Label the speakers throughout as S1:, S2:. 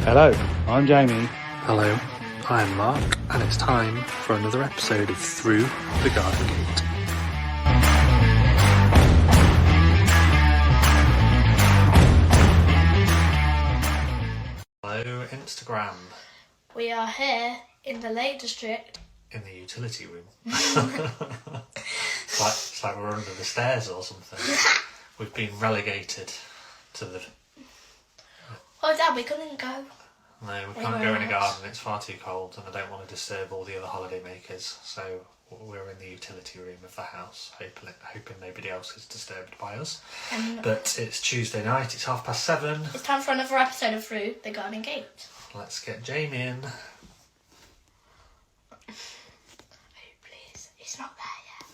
S1: Hello, I'm Jamie.
S2: Hello, I'm Mark, and it's time for another episode of Through the Garden Gate. Hello, Instagram.
S3: We are here in the Lake District.
S2: In the utility room. it's like we're under the stairs or something. We've been relegated to the...
S3: Oh, Dad, we couldn't go.
S2: No, we can't go in a garden, it's far too cold, and I don't want to disturb all the other holiday makers, so we're in the utility room of the house, hoping nobody else is disturbed by us. But it's Tuesday night, it's 7:30.
S3: It's time for another episode of Through the Garden Gate.
S2: Let's get Jamie in.
S3: Oh, please. He's not there yet.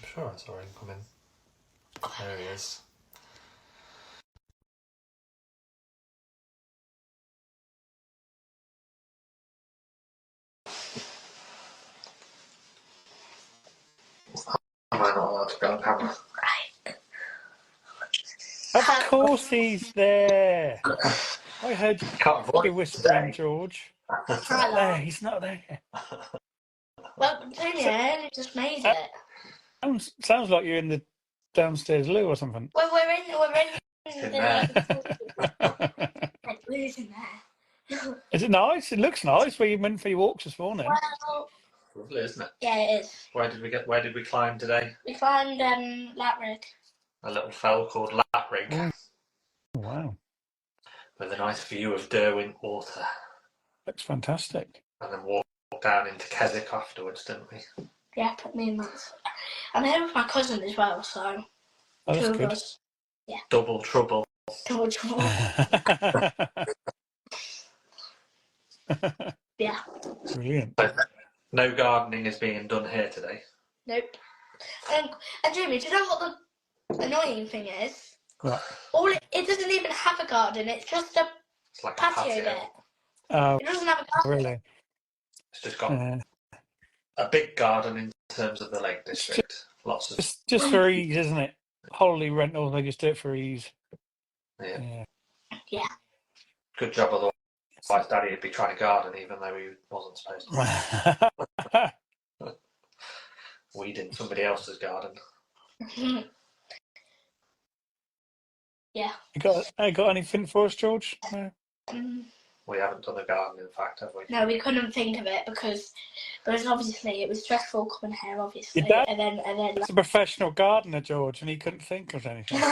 S2: I'm sure I saw him come in. There he is. Am I not allowed to go on camera?
S3: Right.
S1: Of course he's there. I heard you whispering, George. He's not there. He's not there.
S3: Well, Jamie, I only just made it.
S1: Sounds like you're in the downstairs loo or something.
S3: Well, we're in
S2: there.
S3: Who's in there?
S1: Is it nice? It looks nice. Where you went for your walks this morning.
S3: Well,
S2: Lovely, isn't it?
S3: yeah, it is.
S2: Where did we climb today?
S3: We climbed Latrig.
S2: A little fell called Latrig.
S1: Oh, wow.
S2: With a nice view of Derwent Water.
S1: Looks fantastic.
S2: And then walked down into Keswick afterwards, didn't we?
S3: Yeah, put me in that. I'm here with my cousin as well, so
S1: Oh, that's
S3: two of
S1: good.
S3: us. Yeah.
S2: Double trouble.
S3: Double trouble. Yeah.
S1: Brilliant.
S2: No gardening is being done here today.
S3: Nope. And Jamie, do you know what the annoying thing is?
S1: What?
S3: It doesn't even have a garden. It's just a
S2: It's like
S3: patio
S2: a
S3: bit.
S1: Oh,
S3: It doesn't have a garden.
S1: really?
S2: It's just got a big garden in terms of the Lake District. Lots of...
S1: Just for ease, isn't it? Holiday rentals, they just do it for ease.
S2: Yeah.
S3: Yeah.
S2: Good job, otherwise Daddy would be trying to garden even though he wasn't supposed to. Weeding somebody else's garden.
S3: Yeah.
S1: You got anything for us, George? No.
S2: We haven't done a garden, in fact, have we?
S3: No, we couldn't think of it because obviously it was stressful coming here, obviously.
S1: Your dad-
S3: and then
S1: He's a professional gardener, George, and he couldn't think of anything.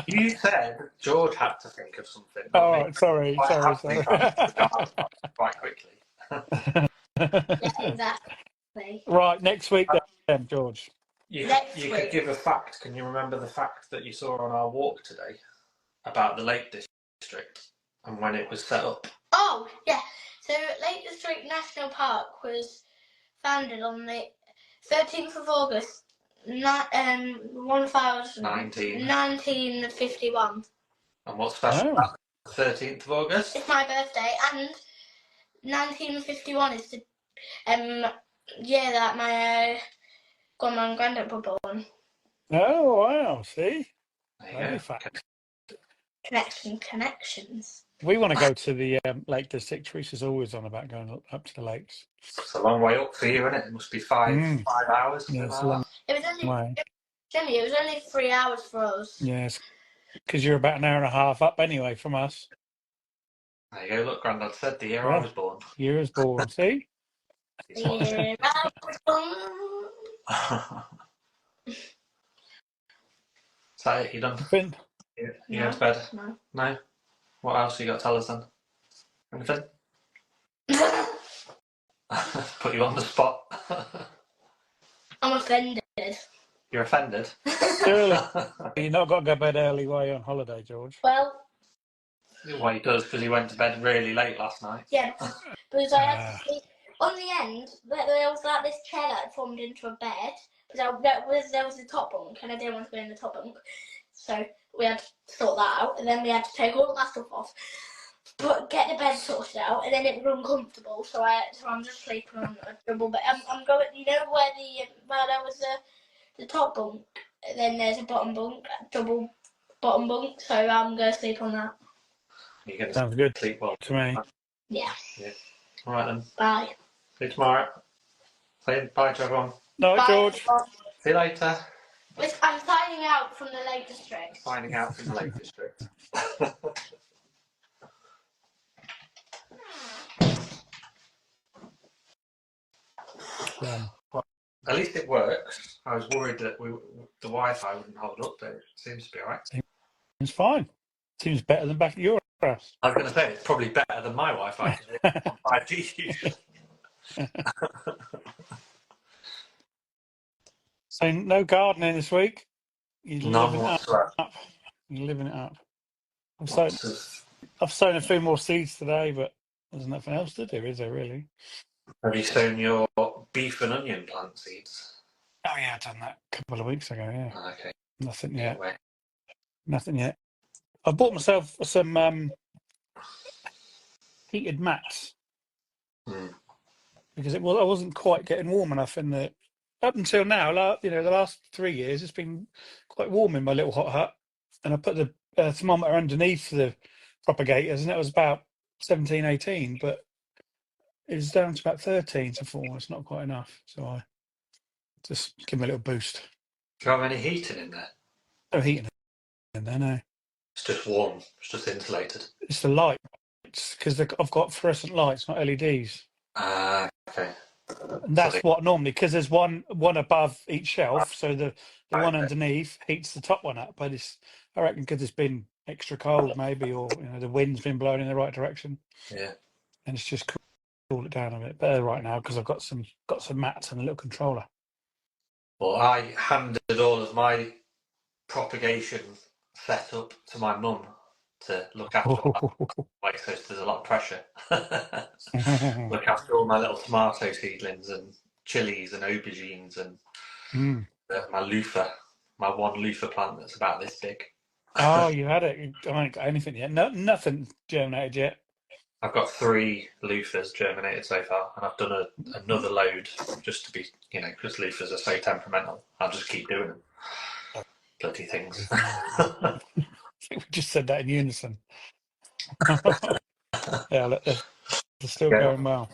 S2: You said George had to think of something.
S1: Oh, sorry.
S2: Quite quickly.
S3: yeah, exactly.
S1: Right, next week then, George.
S2: You could give a fact. Can you remember the fact that you saw on our walk today about the Lake District and when it was set up?
S3: Oh, yeah. So Lake District National Park was founded on the 13th of August, 1951.
S2: And what's special about the 13th of August?
S3: It's my birthday, and 1951 is the year that my grandma and granddad were born.
S1: Oh, wow. See?
S2: There you go.
S3: Connections.
S1: We want to go to the Lake District. Teresa's always on about going up to the lakes.
S2: It's a long way up for you, isn't it? It must be 5 hours.
S1: Yeah, it's a long
S3: It was only
S1: way.
S3: Jimmy, it was only 3 hours for us.
S1: Yes, because you're about an hour and a half up anyway from us.
S2: There you go. Look, Grandad said the year I was born.
S1: Year was born. See?
S3: The year I was born.
S2: Is that it? You done? You going to bed? No? What else you got to tell us then? Anything? Put you on the spot.
S3: I'm offended.
S2: You're offended?
S1: Early. You're not got to go to bed early while you're on holiday, George.
S3: Well...
S2: Well, he does, because he went to bed really late last night.
S3: Yeah, because I had to sleep. On the end, there was like this chair that formed into a bed. There was a top bunk, and I didn't want to go in the top bunk. So we had to sort that out, and then we had to take all that stuff off, but get the bed sorted out, and then it was uncomfortable. So I'm just sleeping on a double bed. I'm going. You know where there was the top bunk, and then there's a bottom bunk, double bottom bunk. So I'm going to sleep on that.
S2: You're going to
S1: Sounds good
S2: sleep well
S1: to me.
S3: Yeah.
S2: All right then.
S3: Bye.
S2: See you tomorrow. Say bye to everyone.
S1: No,
S3: Bye,
S1: George.
S3: everyone.
S2: See you later.
S3: I'm signing out from the Lake District.
S2: Signing out from the Lake District. Well, at least it works. I was worried that the Wi-Fi wouldn't hold up, but it seems to be alright.
S1: Seems fine. Seems better than back at your house.
S2: I was going to say it's probably better than my Wi-Fi because it's on 5G usually.
S1: So no gardening this week. You're
S2: None
S1: living it
S2: whatsoever.
S1: up. You're living it up.
S2: Lots
S1: I've sown a few more seeds today, but there's nothing else to do, is there really?
S2: Have you sown your beef and onion plant seeds?
S1: Oh yeah, I've done that a couple of weeks ago. Yeah,
S2: Okay.
S1: nothing yet.
S2: Anyway.
S1: Nothing yet. I bought myself some heated mats because I wasn't quite getting warm enough in the up until now. The last 3 years it's been quite warm in my little hot hut, and I put the thermometer underneath the propagators, and it was about 17, 18, but it was down to about 13 to 4. It's not quite enough, so I just give them a little boost.
S2: Do you have any heating in there?
S1: No heating in there, no.
S2: It's just warm. It's just insulated.
S1: It's the lights because I've got fluorescent lights, not LEDs.
S2: Okay.
S1: And that's what normally, because there's one above each shelf, so the one underneath heats the top one up. But I reckon because it's been extra cold, maybe, or the wind's been blowing in the right direction.
S2: Yeah.
S1: And it's just cooled it down a bit better right now because I've got some mats and a little controller.
S2: Well, I handed all of my propagation set up to my mum to look after like so there's a lot of pressure. Look after all my little tomato seedlings and chilies and aubergines and my loofah, my one loofah plant that's about this big.
S1: Oh, you had it. I ain't got anything yet. No, nothing germinated yet.
S2: I've got 3 loofahs germinated so far, and I've done another load just to be, because loofahs are so temperamental. I'll just keep doing them. Bloody things.
S1: I think we just said that in unison. Yeah, look, they're still going well.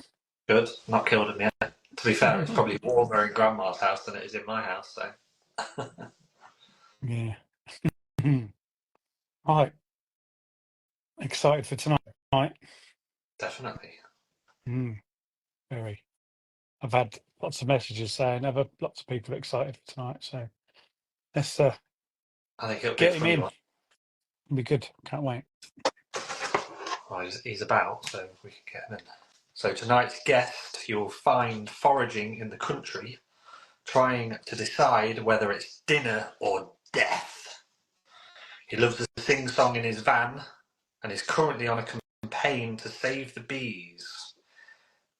S2: Good. Not killed them yet. To be fair, it's probably warmer in Grandma's house than it is in my house. So.
S1: Yeah. Right. Excited for tonight.
S2: Definitely.
S1: Very. I've had lots of messages saying lots of people excited for tonight. So let's
S2: I think it'll
S1: get
S2: be
S1: him in.
S2: one.
S1: It'll be good. Can't wait.
S2: Well, he's about, so we can get him in. So tonight's guest, you'll find foraging in the country, trying to decide whether it's dinner or death. He loves to sing song in his van and is currently on a campaign to save the bees.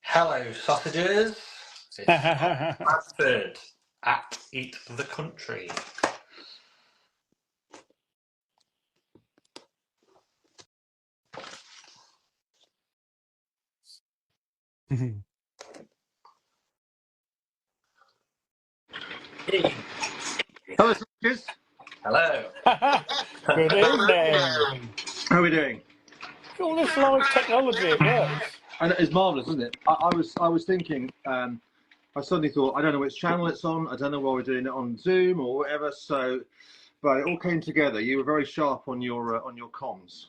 S2: Hello, sausages. It's Radford at Eat the Country.
S4: Hello, sausages.
S2: Hello.
S1: Good evening.
S4: How are we doing?
S1: All this live technology, it works.
S4: I know, it's marvellous, isn't it? I was thinking. I suddenly thought I don't know which channel it's on. I don't know why we're doing it on Zoom or whatever. So, but it all came together. You were very sharp on your comms.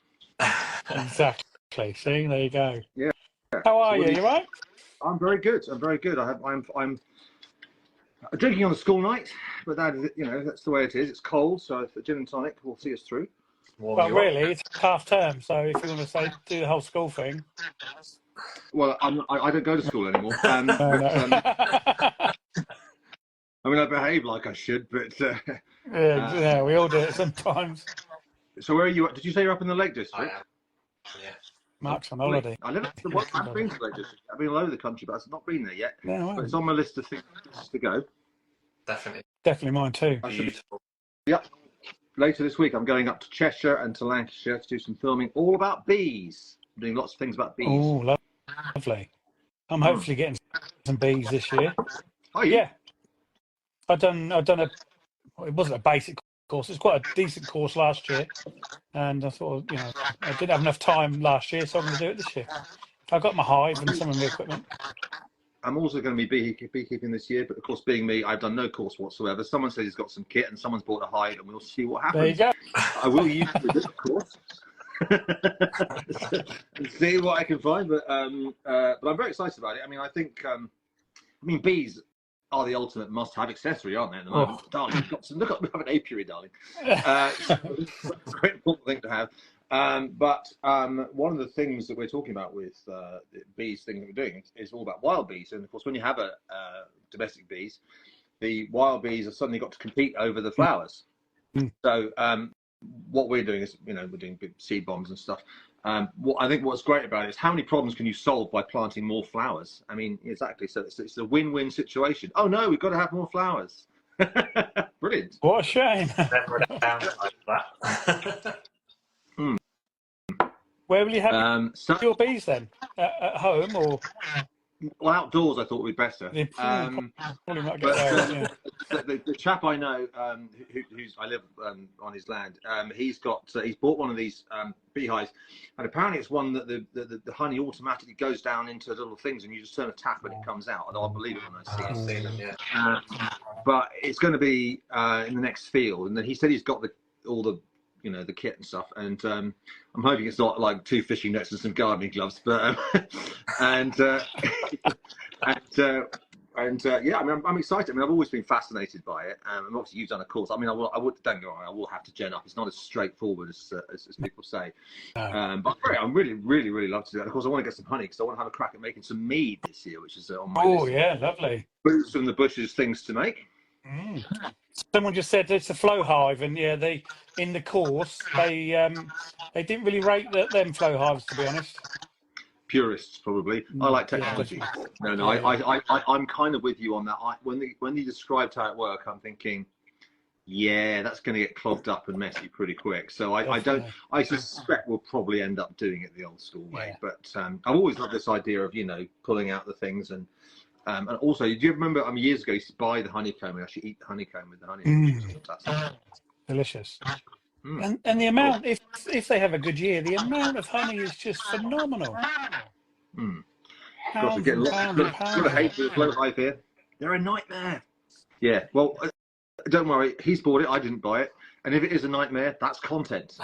S1: Exactly. See, there you go.
S4: Yeah.
S1: How are you? You right?
S4: I'm very good. I'm very good. I'm drinking on a school night, but that is, that's the way it is. It's cold, so the gin and tonic will see us through.
S1: Well, really, it's half term, so if you want to do the whole school thing.
S4: Well, I don't go to school anymore.
S1: No.
S4: I mean, I behave like I should, but
S1: yeah, we all do it sometimes.
S4: So where are you? Did you say you're up in the Lake District?
S2: I am. Yeah.
S1: Mark's on holiday.
S4: I've been to the Lake District. I've been all over the country, but I've not been there yet.
S1: No,
S4: but it's on my list of things to go.
S2: Definitely
S1: mine too.
S2: beautiful.
S4: Yep. Later this week, I'm going up to Cheshire and to Lancashire to do some filming all about bees. I'm doing lots of things about bees.
S1: Oh, lovely. I'm hopefully getting some bees this year.
S4: Are you?
S1: Yeah. I've done it wasn't a basic course. It's quite a decent course last year, and I thought, you know, I didn't have enough time last year, so I'm going to do it this year. I got my hive and some of my equipment.
S4: I'm also going to be beekeeping this year, but of course, being me, I've done no course whatsoever. Someone says he's got some kit, and someone's bought a hive, and we'll see what happens.
S1: There you go.
S4: I will use it, of course, and see what I can find. But I'm very excited about it. I mean, I think, bees are the ultimate must-have accessory, aren't they? At the moment, darling, we've got some. Look, we have an apiary, darling. It's a great important thing to have. But one of the things that we're talking about with the bees thing that we're doing is all about wild bees. And of course, when you have domestic bees, the wild bees have suddenly got to compete over the flowers. So what we're doing is, you know, we're doing big seed bombs and stuff. I think what's great about it is how many problems can you solve by planting more flowers? I mean, exactly. So it's a win-win situation. Oh no, we've got to have more flowers. Brilliant.
S1: What a shame.
S2: Never a downside to that.
S1: Where will you have your bees then? At home or?
S4: Well, outdoors I thought would be better.
S1: Probably not get there. Yeah.
S4: The chap I know, who's I live on his land, he's bought one of these beehives, and apparently it's one that the honey automatically goes down into little things, and you just turn a tap and it comes out. And I'll believe it when I see it.
S2: I've seen them, yeah.
S4: But it's going to be in the next field, and then he said he's got all the the kit and stuff, and I'm hoping it's not like 2 fishing nets and some gardening gloves, but yeah, I mean, I'm excited. I mean, I've always been fascinated by it, and obviously you've done a course. I mean, I would don't go wrong, I will have to gen up. It's not as straightforward as people say, but I'm really love to do that. Of course, I want to get some honey because I want to have a crack at making some mead this year, which is on my list.
S1: Oh yeah, lovely.
S4: Boots from the bushes, things to make.
S1: Someone just said it's a flow hive, and yeah, they in the course they didn't really rate them flow hives, to be honest.
S4: Purists probably. I like technology.
S1: Yeah,
S4: I'm kind of with you on that. When you described how it worked, I'm thinking, yeah, that's going to get clogged up and messy pretty quick. So I suspect we'll probably end up doing it the old school way. Yeah. But I've always loved this idea of pulling out the things and also, do you remember? Years ago, I used to buy the honeycomb and actually eat the honeycomb with the honey.
S1: Delicious. And the amount, if they have a good year, the amount of honey is just phenomenal.
S4: Gosh, we're getting lots of hate for the float hive here. They're a nightmare. Yeah. Well, don't worry. He's bought it. I didn't buy it. And if it is a nightmare, that's content.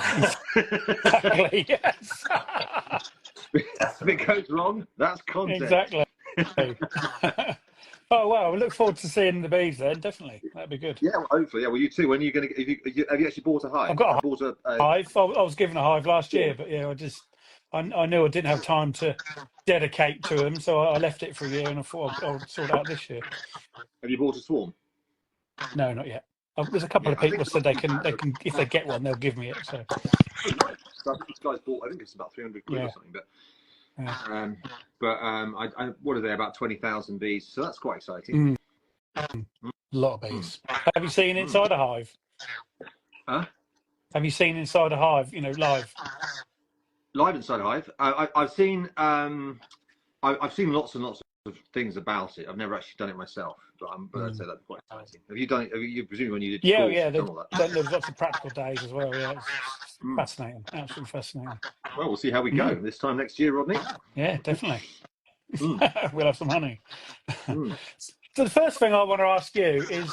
S1: Exactly. Yes.
S4: If it goes wrong, that's content.
S1: Exactly. Oh wow! We look forward to seeing the bees then. Definitely, that'd be good.
S4: Yeah, well, hopefully. Yeah. Well, you too. When are you going to? Have you actually bought a hive?
S1: I've got a hive. I was given a hive last year, but yeah, I knew I didn't have time to dedicate to them, so I left it for a year, and I thought I'll sort it out this year.
S4: Have you bought a swarm?
S1: No, not yet. There's a couple of people said they can if they get one, they'll give me it. So.
S4: So I think this guy's bought. I think it's about 300 quid or something, but. What are they, about 20,000 bees? So that's quite exciting.
S1: A lot of bees. Have you seen inside a hive?
S4: Huh?
S1: Have you seen inside a hive? Live.
S4: Live inside a hive. I've seen. I've seen lots and lots of things about it. I've never actually done it myself, but I'd say that's quite exciting. Have you done it? You presume when you did?
S1: Yeah. There's lots of practical days as well. Yeah, it's fascinating. Absolutely fascinating.
S4: Well, we'll see how we go this time next year, Rodney.
S1: Yeah, definitely. We'll have some honey. So the first thing I want to ask you is,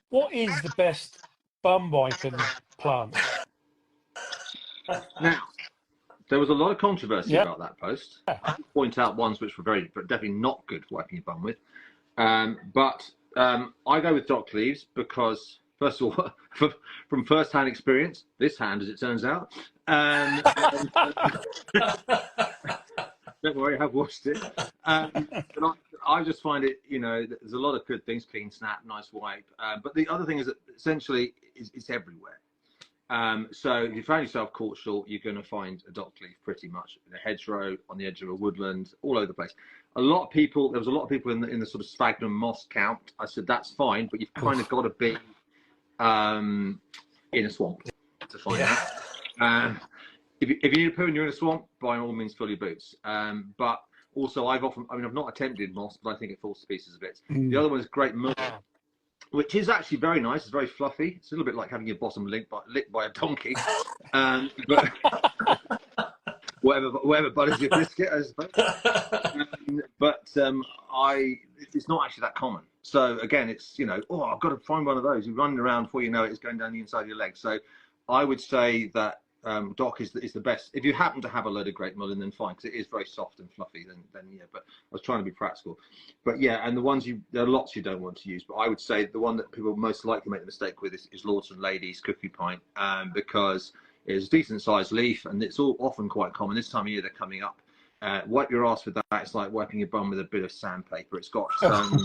S1: what is the best bum wiping plant?
S4: Now, there was a lot of controversy about that post. I can point out ones which were definitely not good for wiping your bum with. But I go with dock leaves because, first of all, from first-hand experience, this hand, as it turns out, don't worry, I have washed it. But I just find it, there's a lot of good things: clean, snap, nice wipe. But the other thing is that essentially it's everywhere. So if you find yourself caught short, you're going to find a dock leaf pretty much in a hedgerow, on the edge of a woodland, all over the place. There was a lot of people in the sort of sphagnum moss camp. I said that's fine, but you've kind of got to be in a swamp to find that. If you need a poo and you're in a swamp, by all means fill your boots. But also I've not attempted moss, but I think it falls to pieces a bit. The other one is great mud. which is actually very nice. It's very fluffy. It's a little bit like having your bottom licked by a donkey. But whatever butters your biscuit, I suppose. It's not actually that common. So again, it's, you know, oh, I've got to find one of those. You're running around before you know it, it's going down the inside of your leg. So I would say that dock is the best. If you happen to have a load of great mullein, then fine, because it is very soft and fluffy. Then yeah. But I was trying to be practical. But yeah, and there are lots you don't want to use. But I would say the one that people most likely make the mistake with is Lords and Ladies Cookie Pint, because it's a decent sized leaf, and it's all often quite common. This time of year they're coming up. Wipe your ass with that. It's like wiping your bum with a bit of sandpaper. It's got something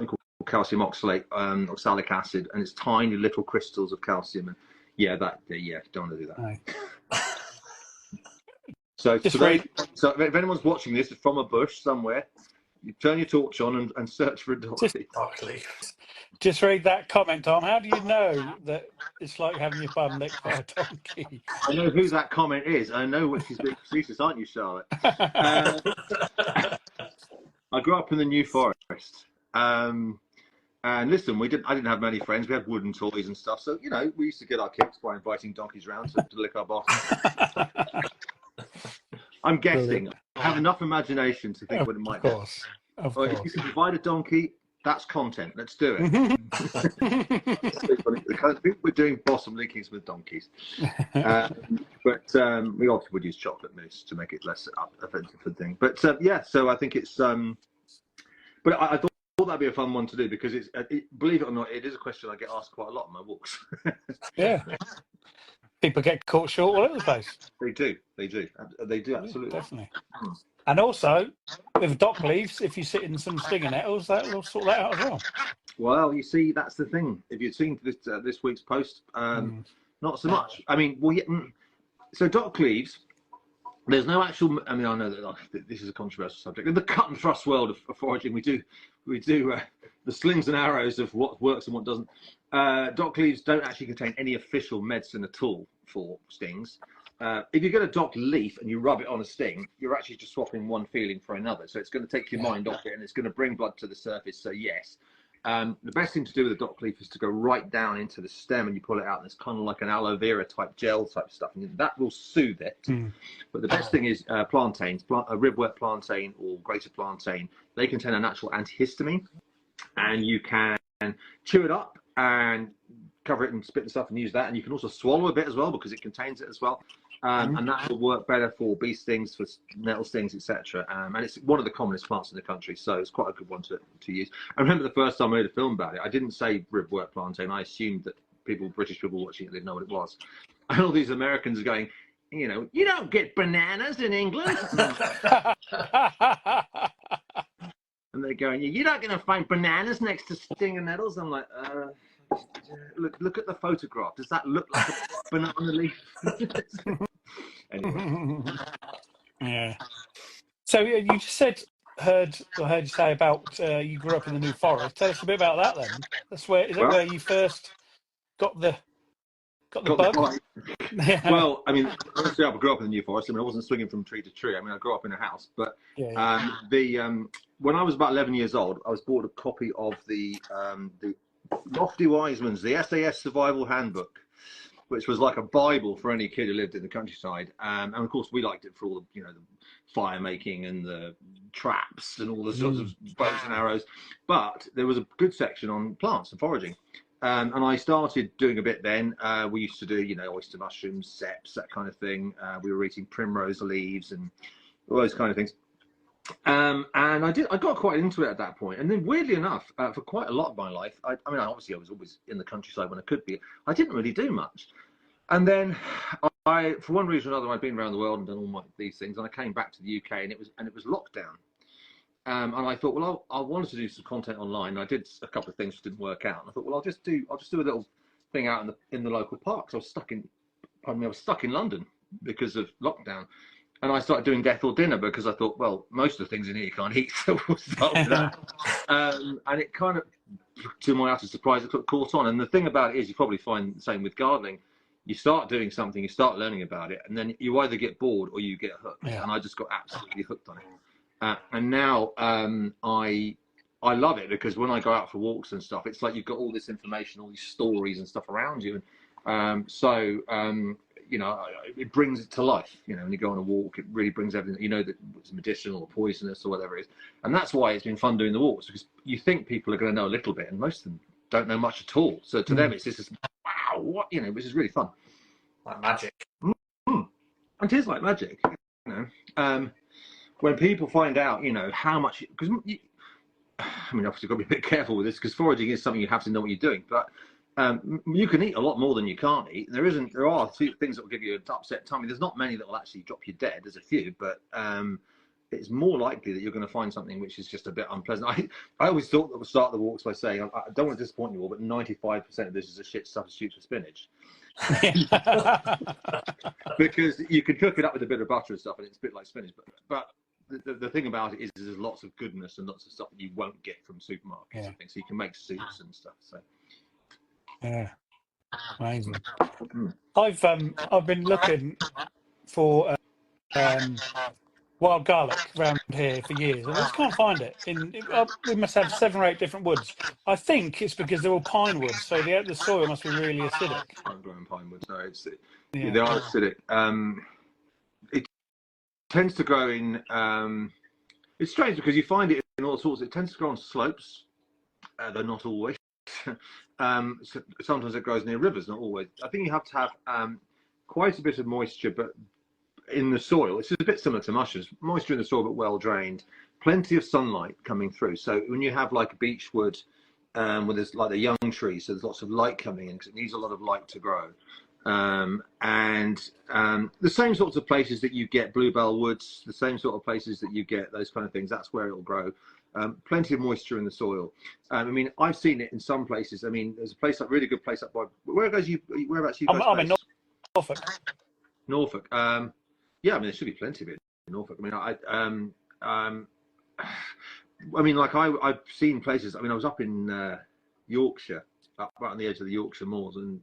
S4: called calcium oxalate, oxalic acid, and it's tiny little crystals of calcium. And yeah, don't want to do that.
S1: Right.
S4: So if anyone's watching this from a bush somewhere, you turn your torch on and search for a dock leaf.
S1: Just read that comment, Tom. How do you know that it's like having your bum licked by a donkey?
S4: I know who that comment is. I know which is being facetious, aren't you, Charlotte? I grew up in the New Forest. And listen, I didn't have many friends. We had wooden toys and stuff. So, you know, we used to get our kicks by inviting donkeys around to lick our bottom. I'm guessing. I have enough imagination to think what it might be.
S1: Of course.
S4: If you can provide a donkey, that's content. Let's do it. The kind of thing we're doing bottom lickings with donkeys. But we also would use chocolate mousse to make it less offensive for the thing. But yeah, so I think it's. But I thought that'd be a fun one to do, because believe it or not, it is a question I get asked quite a lot on my walks.
S1: Yeah. People get caught short all over the place.
S4: They do, absolutely.
S1: Definitely. And also, with dock leaves, if you sit in some stinger nettles, that will sort that out as well.
S4: Well, you see, that's the thing. If you've seen this week's post, not so much. I mean, so dock leaves, there's no actual. I mean, I know that this is a controversial subject. In the cut and thrust world of foraging, we do the slings and arrows of what works and what doesn't. Dock leaves don't actually contain any official medicine at all for stings. If you get a dock leaf and you rub it on a sting, you're actually just swapping one feeling for another. So it's going to take your mind off it, and it's going to bring blood to the surface. So yes, the best thing to do with a dock leaf is to go right down into the stem and you pull it out, and it's kind of like an aloe vera type gel type stuff, and that will soothe it. But the best thing is plantains, a ribwort plantain or grated plantain. They contain a natural antihistamine, and you can chew it up and cover it and spit the stuff and use that. And you can also swallow a bit as well, because it contains it as well. And that will work better for bee stings, for nettle stings, etc. And it's one of the commonest plants in the country, so it's quite a good one to use. I remember the first time I made a film about it, I didn't say ribwort plantain. I assumed that British people watching it didn't know what it was. And all these Americans are going, you know, you don't get bananas in England. And they're going, you're not going to find bananas next to stinger nettles. I'm like, look at the photograph. Does that look like a banana leaf? Anyway.
S1: Yeah. So you just heard you say about you grew up in the New Forest. Tell us a bit about that then. Is that where you first got the bug? Yeah.
S4: Well, I mean, honestly, I grew up in the New Forest. I mean, I wasn't swinging from tree to tree. I mean, I grew up in a house. But when I was about 11 years old, I was bought a copy of the Lofty Wiseman's The SAS Survival Handbook, which was like a Bible for any kid who lived in the countryside. And of course, we liked it for all the, you know, the fire making and the traps and all the sorts of bows and arrows. But there was a good section on plants and foraging. And I started doing a bit then. We used to do, you know, oyster mushrooms, seps, that kind of thing. We were eating primrose leaves and all those kind of things. And I got quite into it at that point. And then weirdly enough, for quite a lot of my life, I mean, obviously I was always in the countryside when I could be. I didn't really do much. And then for one reason or another, I'd been around the world and done all these things. And I came back to the UK, and it was lockdown. And I thought, well, I wanted to do some content online. I did a couple of things that didn't work out. And I thought, well, I'll just do a little thing out in the local parks. I was stuck in London because of lockdown. And I started doing Death or Dinner because I thought, well, most of the things in here you can't eat, so we'll start with that. And it kind of, to my utter surprise, it caught on. And the thing about it is, you probably find the same with gardening. You start doing something, you start learning about it, and then you either get bored or you get hooked. Yeah. And I just got absolutely hooked on it. And now I I love it because when I go out for walks and stuff, it's like you've got all this information, all these stories and stuff around you. And you know, it brings it to life. You know, when you go on a walk, it really brings everything, you know, that it's medicinal or poisonous or whatever it is. And that's why it's been fun doing the walks, because you think people are going to know a little bit, and most of them don't know much at all. So to them, it's just, wow, what, you know, which is really fun.
S2: Like magic.
S4: And it is like magic, you know. When people find out, you know, how much, because I mean, obviously, you've got to be a bit careful with this because foraging is something you have to know what you're doing. But you can eat a lot more than you can't eat. There are things that will give you an upset tummy. There's not many that will actually drop you dead. There's a few, but it's more likely that you're going to find something which is just a bit unpleasant. I always thought that we'll start the walks by saying, I don't want to disappoint you all, but 95% of this is a shit substitute for spinach. Because you can cook it up with a bit of butter and stuff, and it's a bit like spinach. But the thing about it is there's lots of goodness and lots of stuff that you won't get from supermarkets and things. So you can make soups and stuff. So
S1: yeah, amazing. I've been looking for wild garlic around here for years, and I just can't find it. We must have 7 or 8 different woods. I think it's because they're all pine woods, so the soil must be really acidic.
S4: I'm growing pine woods. No, they are acidic. It tends to grow in. It's strange because you find it in all sorts. It tends to grow on slopes, though not always. Sometimes it grows near rivers, not always. I think you have to have quite a bit of moisture, but in the soil, it's a bit similar to mushrooms. Moisture in the soil, but well drained. Plenty of sunlight coming through. So when you have like a beech wood, where there's like a young tree, so there's lots of light coming in because it needs a lot of light to grow. And the same sorts of places that you get bluebell woods, the same sort of places that you get those kind of things, that's where it'll grow. Plenty of moisture in the soil. I mean, I've seen it in some places. I mean, there's a place, like really good place up by, whereabouts you guys
S1: I'm in Norfolk.
S4: Norfolk. Yeah, I mean, there should be plenty of it in Norfolk. I mean, like I've seen places. I mean, I was up in Yorkshire, up right on the edge of the Yorkshire moors, and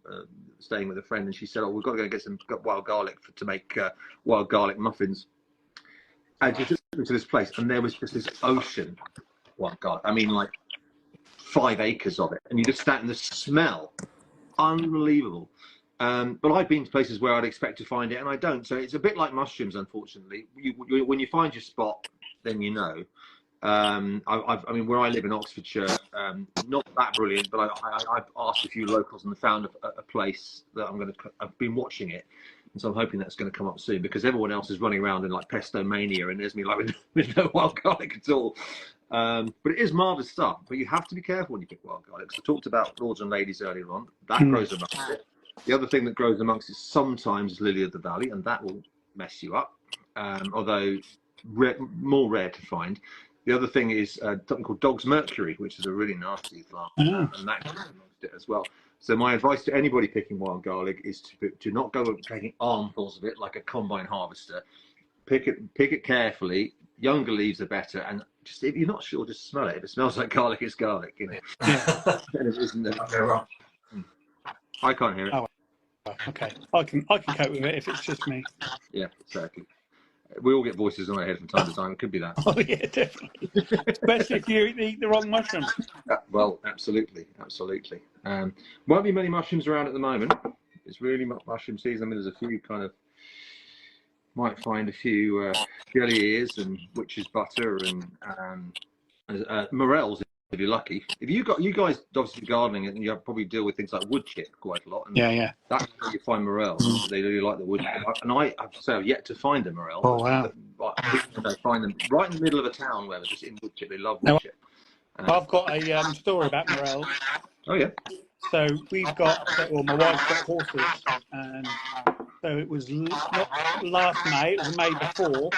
S4: staying with a friend, and she said, "Oh, we've got to go get some wild garlic to make wild garlic muffins." And she took me to this place, and there was just this ocean of wild garlic. I mean, like 5 acres of it, and you just stand and the smell, unbelievable. But I've been to places where I'd expect to find it, and I don't. So it's a bit like mushrooms, unfortunately. When you find your spot, then you know. I mean, where I live in Oxfordshire, not that brilliant, but I've asked a few locals and found a place that I've been watching it, and so I'm hoping that's going to come up soon because everyone else is running around in like pesto mania, and there's me like with no wild garlic at all. But it is marvellous stuff. But you have to be careful when you pick wild garlic. So I talked about lords and ladies earlier on. That grows amongst it. The other thing that grows amongst it sometimes lily of the valley, and that will mess you up, although more rare to find. The other thing is something called dog's mercury, which is a really nasty plant, and that goes amongst it as well. So my advice to anybody picking wild garlic is to not go taking armfuls of it like a combine harvester. Pick it carefully. Younger leaves are better, and just if you're not sure, just smell it. If it smells like garlic, it's garlic, you know. And it isn't. I can't hear it.
S1: Oh, okay. I can cope with it if it's just me.
S4: Yeah, exactly. We all get voices in our head from time to time. It could be that.
S1: Oh yeah, definitely. Especially if you eat the wrong mushrooms.
S4: Well, absolutely. Won't be many mushrooms around at the moment. It's really mushroom season. I mean, there's a few kind of. Might find a few jelly ears and witch's butter and morels if you're lucky. If you guys obviously gardening and you probably deal with things like wood chip quite a lot. And
S1: yeah.
S4: That's where you find morels. They really like the wood chip. And I have to say I've yet to find a morel.
S1: Oh wow!
S4: I find them right in the middle of a town where they're just in wood chip. They love wood chip.
S1: I've got a story about morels.
S4: Oh yeah.
S1: So we've got, well, my wife's got horses, and so it was not last May. It was the May before.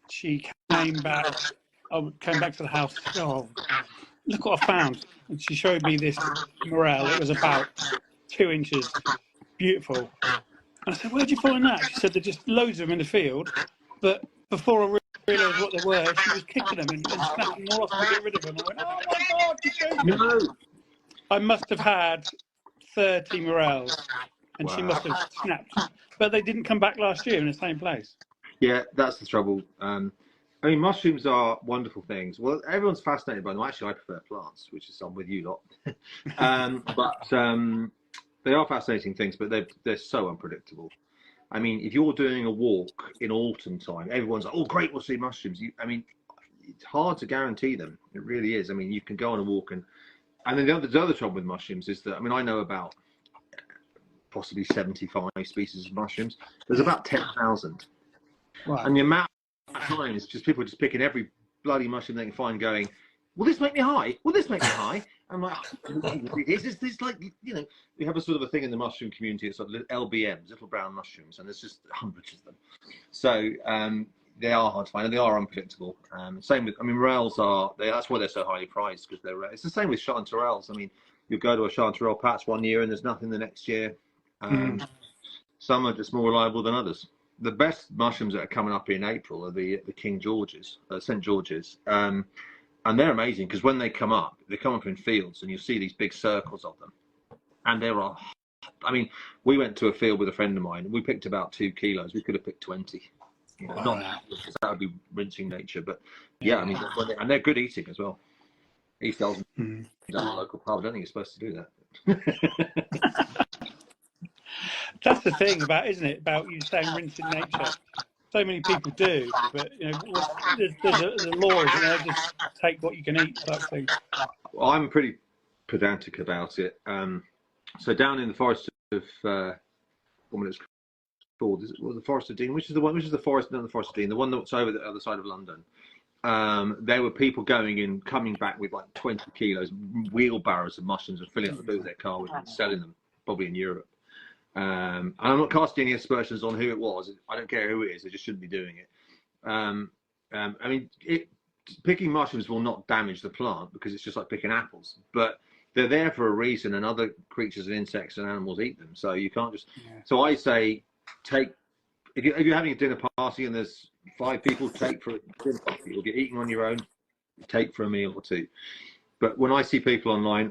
S1: She came back. I came back to the house. Oh, look what I found! And she showed me this morel. It was about 2 inches, beautiful. And I said, "Where'd you find that?" She said, "There's just loads of them in the field." But before I realised what they were, she was kicking them and snapping them off to get rid of them. I went, "Oh my God, you showed me!"
S4: No.
S1: I must have had 30 morels, and she must have snapped. But they didn't come back last year in the same place.
S4: Yeah, that's the trouble. I mean, mushrooms are wonderful things. Well, everyone's fascinated by them. Actually, I prefer plants, which is I'm with you lot. But they are fascinating things, but they're so unpredictable. I mean, if you're doing a walk in autumn time, everyone's like, "Oh, great, we'll see mushrooms." I mean, it's hard to guarantee them. It really is. I mean, you can go on a walk and then the other trouble with mushrooms is that I mean, I know about possibly 75 species of mushrooms. There's about 10,000,
S1: Wow.
S4: and the amount of times just people just picking every bloody mushroom they can find, going, "Will this make me high? Will this make me high?" I'm like, it's like, you know, we have a sort of a thing in the mushroom community. It's like LBMs, little brown mushrooms, and there's just hundreds of them. So they are hard to find, and they are unpredictable. Same with, I mean, morels are. That's why they're so highly prized, because they're rare. It's the same with chanterelles. I mean, you go to a chanterelle patch one year and there's nothing the next year. Some are just more reliable than others. The best mushrooms that are coming up in April are the King George's, St George's, and they're amazing because when they come up in fields, and you see these big circles of them, and there are. I mean, we went to a field with a friend of mine, and we picked about 2 kilos. We could have picked 20. You know,
S1: Wow.
S4: not because that would be rinsing nature, but yeah, I mean, and they're good eating as well. He sells them down the local pub. I don't think you're supposed to do that.
S1: That's the thing about, isn't it? About you saying rinse in nature. So many people do, but you know, there's a law, isn't there? Just take what you can eat, type thing.
S4: Well, I'm pretty pedantic about it. So down in the forest of what it's called, is it the Forest of Dean? Which is the one? Which is the forest? Not the Forest of Dean. The one that's over the other side of London. There were people going in, coming back with like 20 kilos, wheelbarrows of mushrooms, and filling up the boot of their car with them, and selling them, probably in Europe. And I'm not casting any aspersions on who it was. I don't care who it is. They just shouldn't be doing it. I mean, picking mushrooms will not damage the plant because it's just like picking apples. But they're there for a reason, and other creatures and insects and animals eat them. So you can't just. Yeah. So I say, take if you're having a dinner party and there's 5 people, take for a dinner party. You'll get eating on your own. Take for a meal or 2. But when I see people online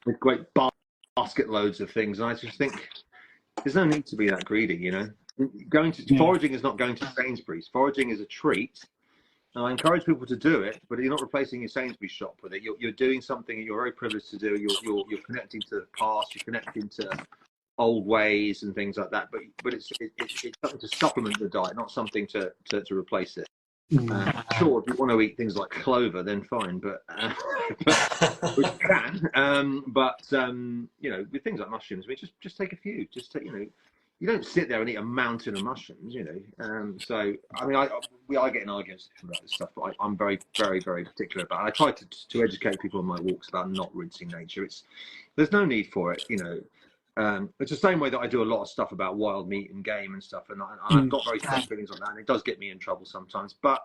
S4: with great basket loads of things, and I just think, there's no need to be that greedy, you know. Foraging is not going to Sainsbury's. Foraging is a treat, and I encourage people to do it. But you're not replacing your Sainsbury's shop with it. You're doing something that you're very privileged to do. You're connecting to the past. You're connecting to old ways and things like that. But it's something to supplement the diet, not something to replace it. Sure, if you want to eat things like clover, then fine, but which you can. You know, with things like mushrooms, I mean, just take a few. Just take, you know, you don't sit there and eat a mountain of mushrooms, you know. So I mean, we are getting arguments about this stuff, but I'm very, very, very particular about it. I try to educate people on my walks about not rinsing nature. There's no need for it, you know. It's the same way that I do a lot of stuff about wild meat and game and stuff, and I've got very strong feelings on that, and it does get me in trouble sometimes. But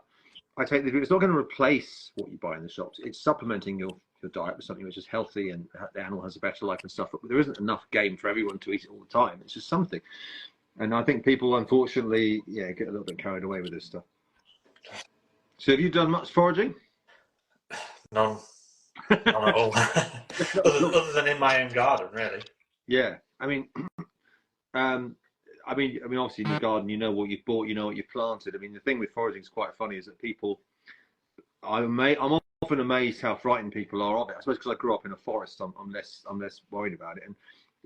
S4: I take the view it's not going to replace what you buy in the shops. It's supplementing your diet with something which is healthy and the animal has a better life and stuff. But there isn't enough game for everyone to eat it all the time. It's just something, and I think people, unfortunately, get a little bit carried away with this stuff. So, have you done much foraging?
S2: None at all. other than in my own garden, really.
S4: Yeah, I mean, obviously in your garden, you know what you've bought, you know what you've planted. I mean, the thing with foraging is quite funny is that people, I'm often amazed how frightened people are of it. I suppose because I grew up in a forest, I'm less worried about it. And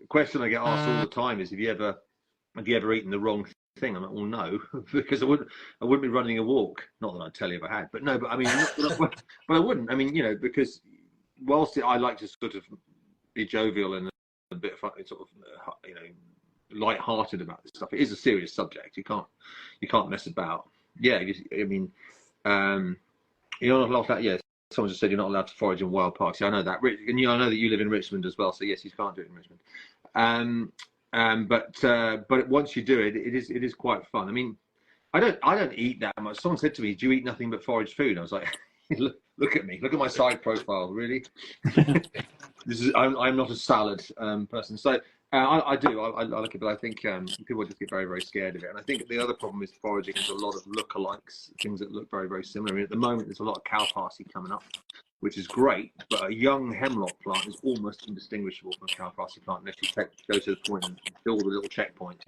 S4: the question I get asked all the time is, have you ever eaten the wrong thing? I'm like, well, no, because I wouldn't be running a walk. Not that I'd tell you if I had, but no, but I mean, but I wouldn't. I mean, you know, because whilst I like to sort of be jovial and a bit of sort of, you know, light-hearted about this stuff, it is a serious subject. You can't mess about. Yeah, I mean, you're not allowed to. Yeah, someone just said you're not allowed to forage in wild parks. Yeah, I know that, and I know that you live in Richmond as well. So yes, you can't do it in Richmond. But once you do it, it is quite fun. I mean, I don't eat that much. Someone said to me, "Do you eat nothing but forage food?" I was like, look at me, look at my side profile, really. I'm not a salad person, so I do. I like it, but I think people just get very, very scared of it. And I think the other problem with foraging is a lot of lookalikes, things that look very, very similar. I mean, at the moment, there's a lot of cow parsley coming up, which is great, but a young hemlock plant is almost indistinguishable from a cow parsley plant unless you go to the point and build a little checkpoint.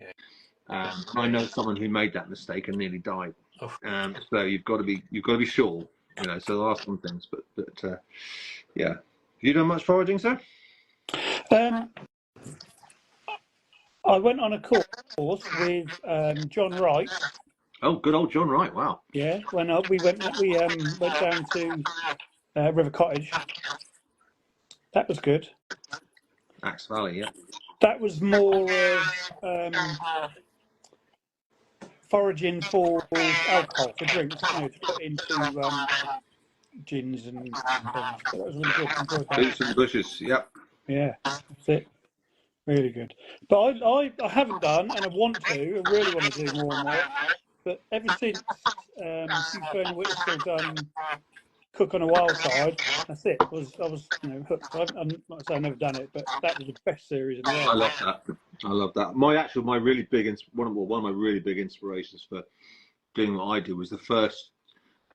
S4: I know someone who made that mistake and nearly died. So you've got to be sure, you know. So there are some things, but yeah. Have you done much foraging, sir?
S1: I went on a course with John Wright.
S4: Oh, good old John Wright! Wow.
S1: Yeah, when we went down to River Cottage. That was good.
S4: Axe Valley, yeah.
S1: That was more of foraging for alcohol, for drinks, you know, to put into gins and things. But that was really good. Enjoyed that.
S4: Boots in the bushes, yep.
S1: Yeah, that's it. Really good. But I haven't done, and I want to. I really want to do more and more. But ever since Hugh Fearn-Whitfield done Cook on a Wild Side, that's it. I was you know hooked. I'm not saying I've never done it, but that was the best series in the world.
S4: I love that. My really big one of my really big inspirations for doing what I do was the first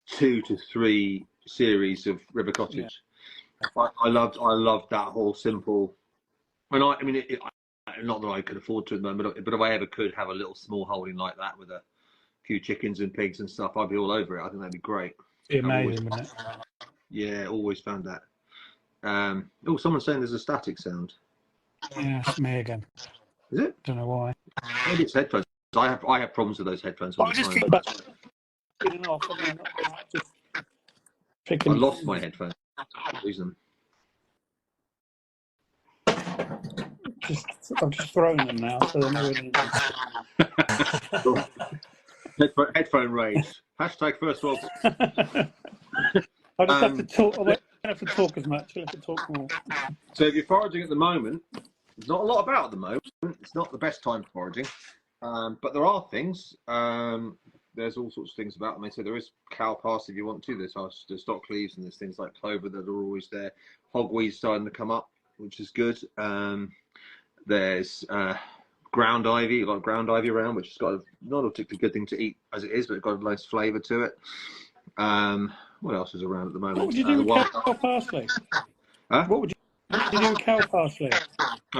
S4: 2 to 3 series of River Cottage. Yeah. I loved that whole simple. And I mean, not that I could afford to at the moment, but if I ever could have a little small holding like that with a few chickens and pigs and stuff, I'd be all over it. I think that'd be great.
S1: It'd be amazing, wouldn't it?
S4: Yeah, always found that. Oh, someone's saying there's a static sound.
S1: Yeah, it's me again.
S4: Is it?
S1: Don't know why.
S4: Maybe it's headphones. I have problems with those headphones all the time.
S1: Off, I mean, just
S4: I lost my headphones. Lose them.
S1: I've just thrown them now, so they're not really.
S4: Headphone rage. Hashtag first world.
S1: I just have to talk. I don't have to talk as much. I have to talk more.
S4: So if you're foraging at the moment, there's not a lot about at the moment. It's not the best time for foraging, but there are things. There's all sorts of things about them. So there is cow parsley if you want to. There's stock leaves and there's things like clover that are always there. Hogweed starting to come up, which is good. There's ground ivy. You've got ground ivy around, which has got not a particularly good thing to eat as it is, but it's got a nice flavour to it. What else is around at the moment?
S1: What would you do with cow parsley?
S4: Huh?
S1: What would you do with cow parsley?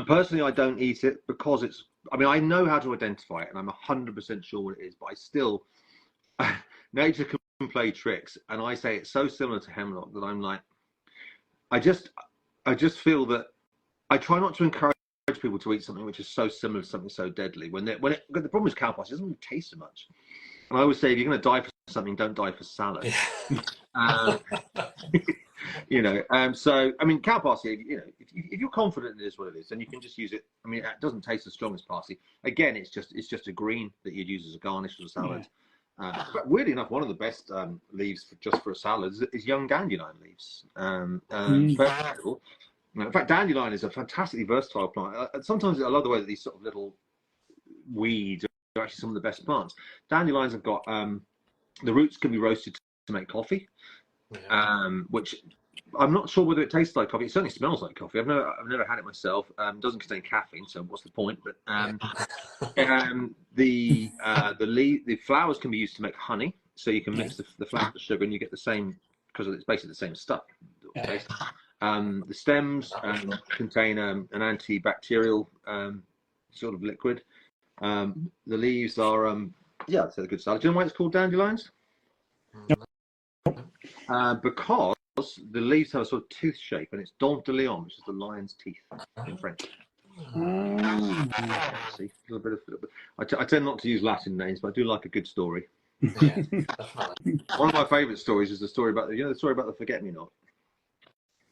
S4: Personally, I don't eat it because it's. I mean, I know how to identify it, and I'm 100% sure what it is, but I still. Nature can play tricks, and I say it's so similar to hemlock that I'm like, I just feel that I try not to encourage people to eat something which is so similar to something so deadly. The problem is cow parsley doesn't really taste so much, and I always say if you're going to die for something, don't die for salad. You know, so I mean, cow parsley. You know, if you're confident it is what it is, then you can just use it. I mean, it doesn't taste as strong as parsley. Again, it's just a green that you'd use as a garnish for a salad. Yeah. But weirdly enough, one of the best leaves just for a salad is young dandelion leaves. In fact, dandelion is a fantastically versatile plant. Sometimes I love the way that these sort of little weeds are actually some of the best plants. Dandelions have got the roots can be roasted to make coffee, which I'm not sure whether it tastes like coffee. It certainly smells like coffee. I've never had it myself. It doesn't contain caffeine, so what's the point? But the flowers can be used to make honey, so you can mix the flour with sugar, and you get the same because it's basically the same stuff. The stems contain an antibacterial sort of liquid. The leaves are it's a good salad. Do you know why it's called dandelions? Because the leaves have a sort of tooth shape, and it's dent de lion, which is the lion's teeth in French. See, a little bit. I tend not to use Latin names, but I do like a good story.
S2: Yeah,
S4: one of my favourite stories is the story about the story about the forget-me-not.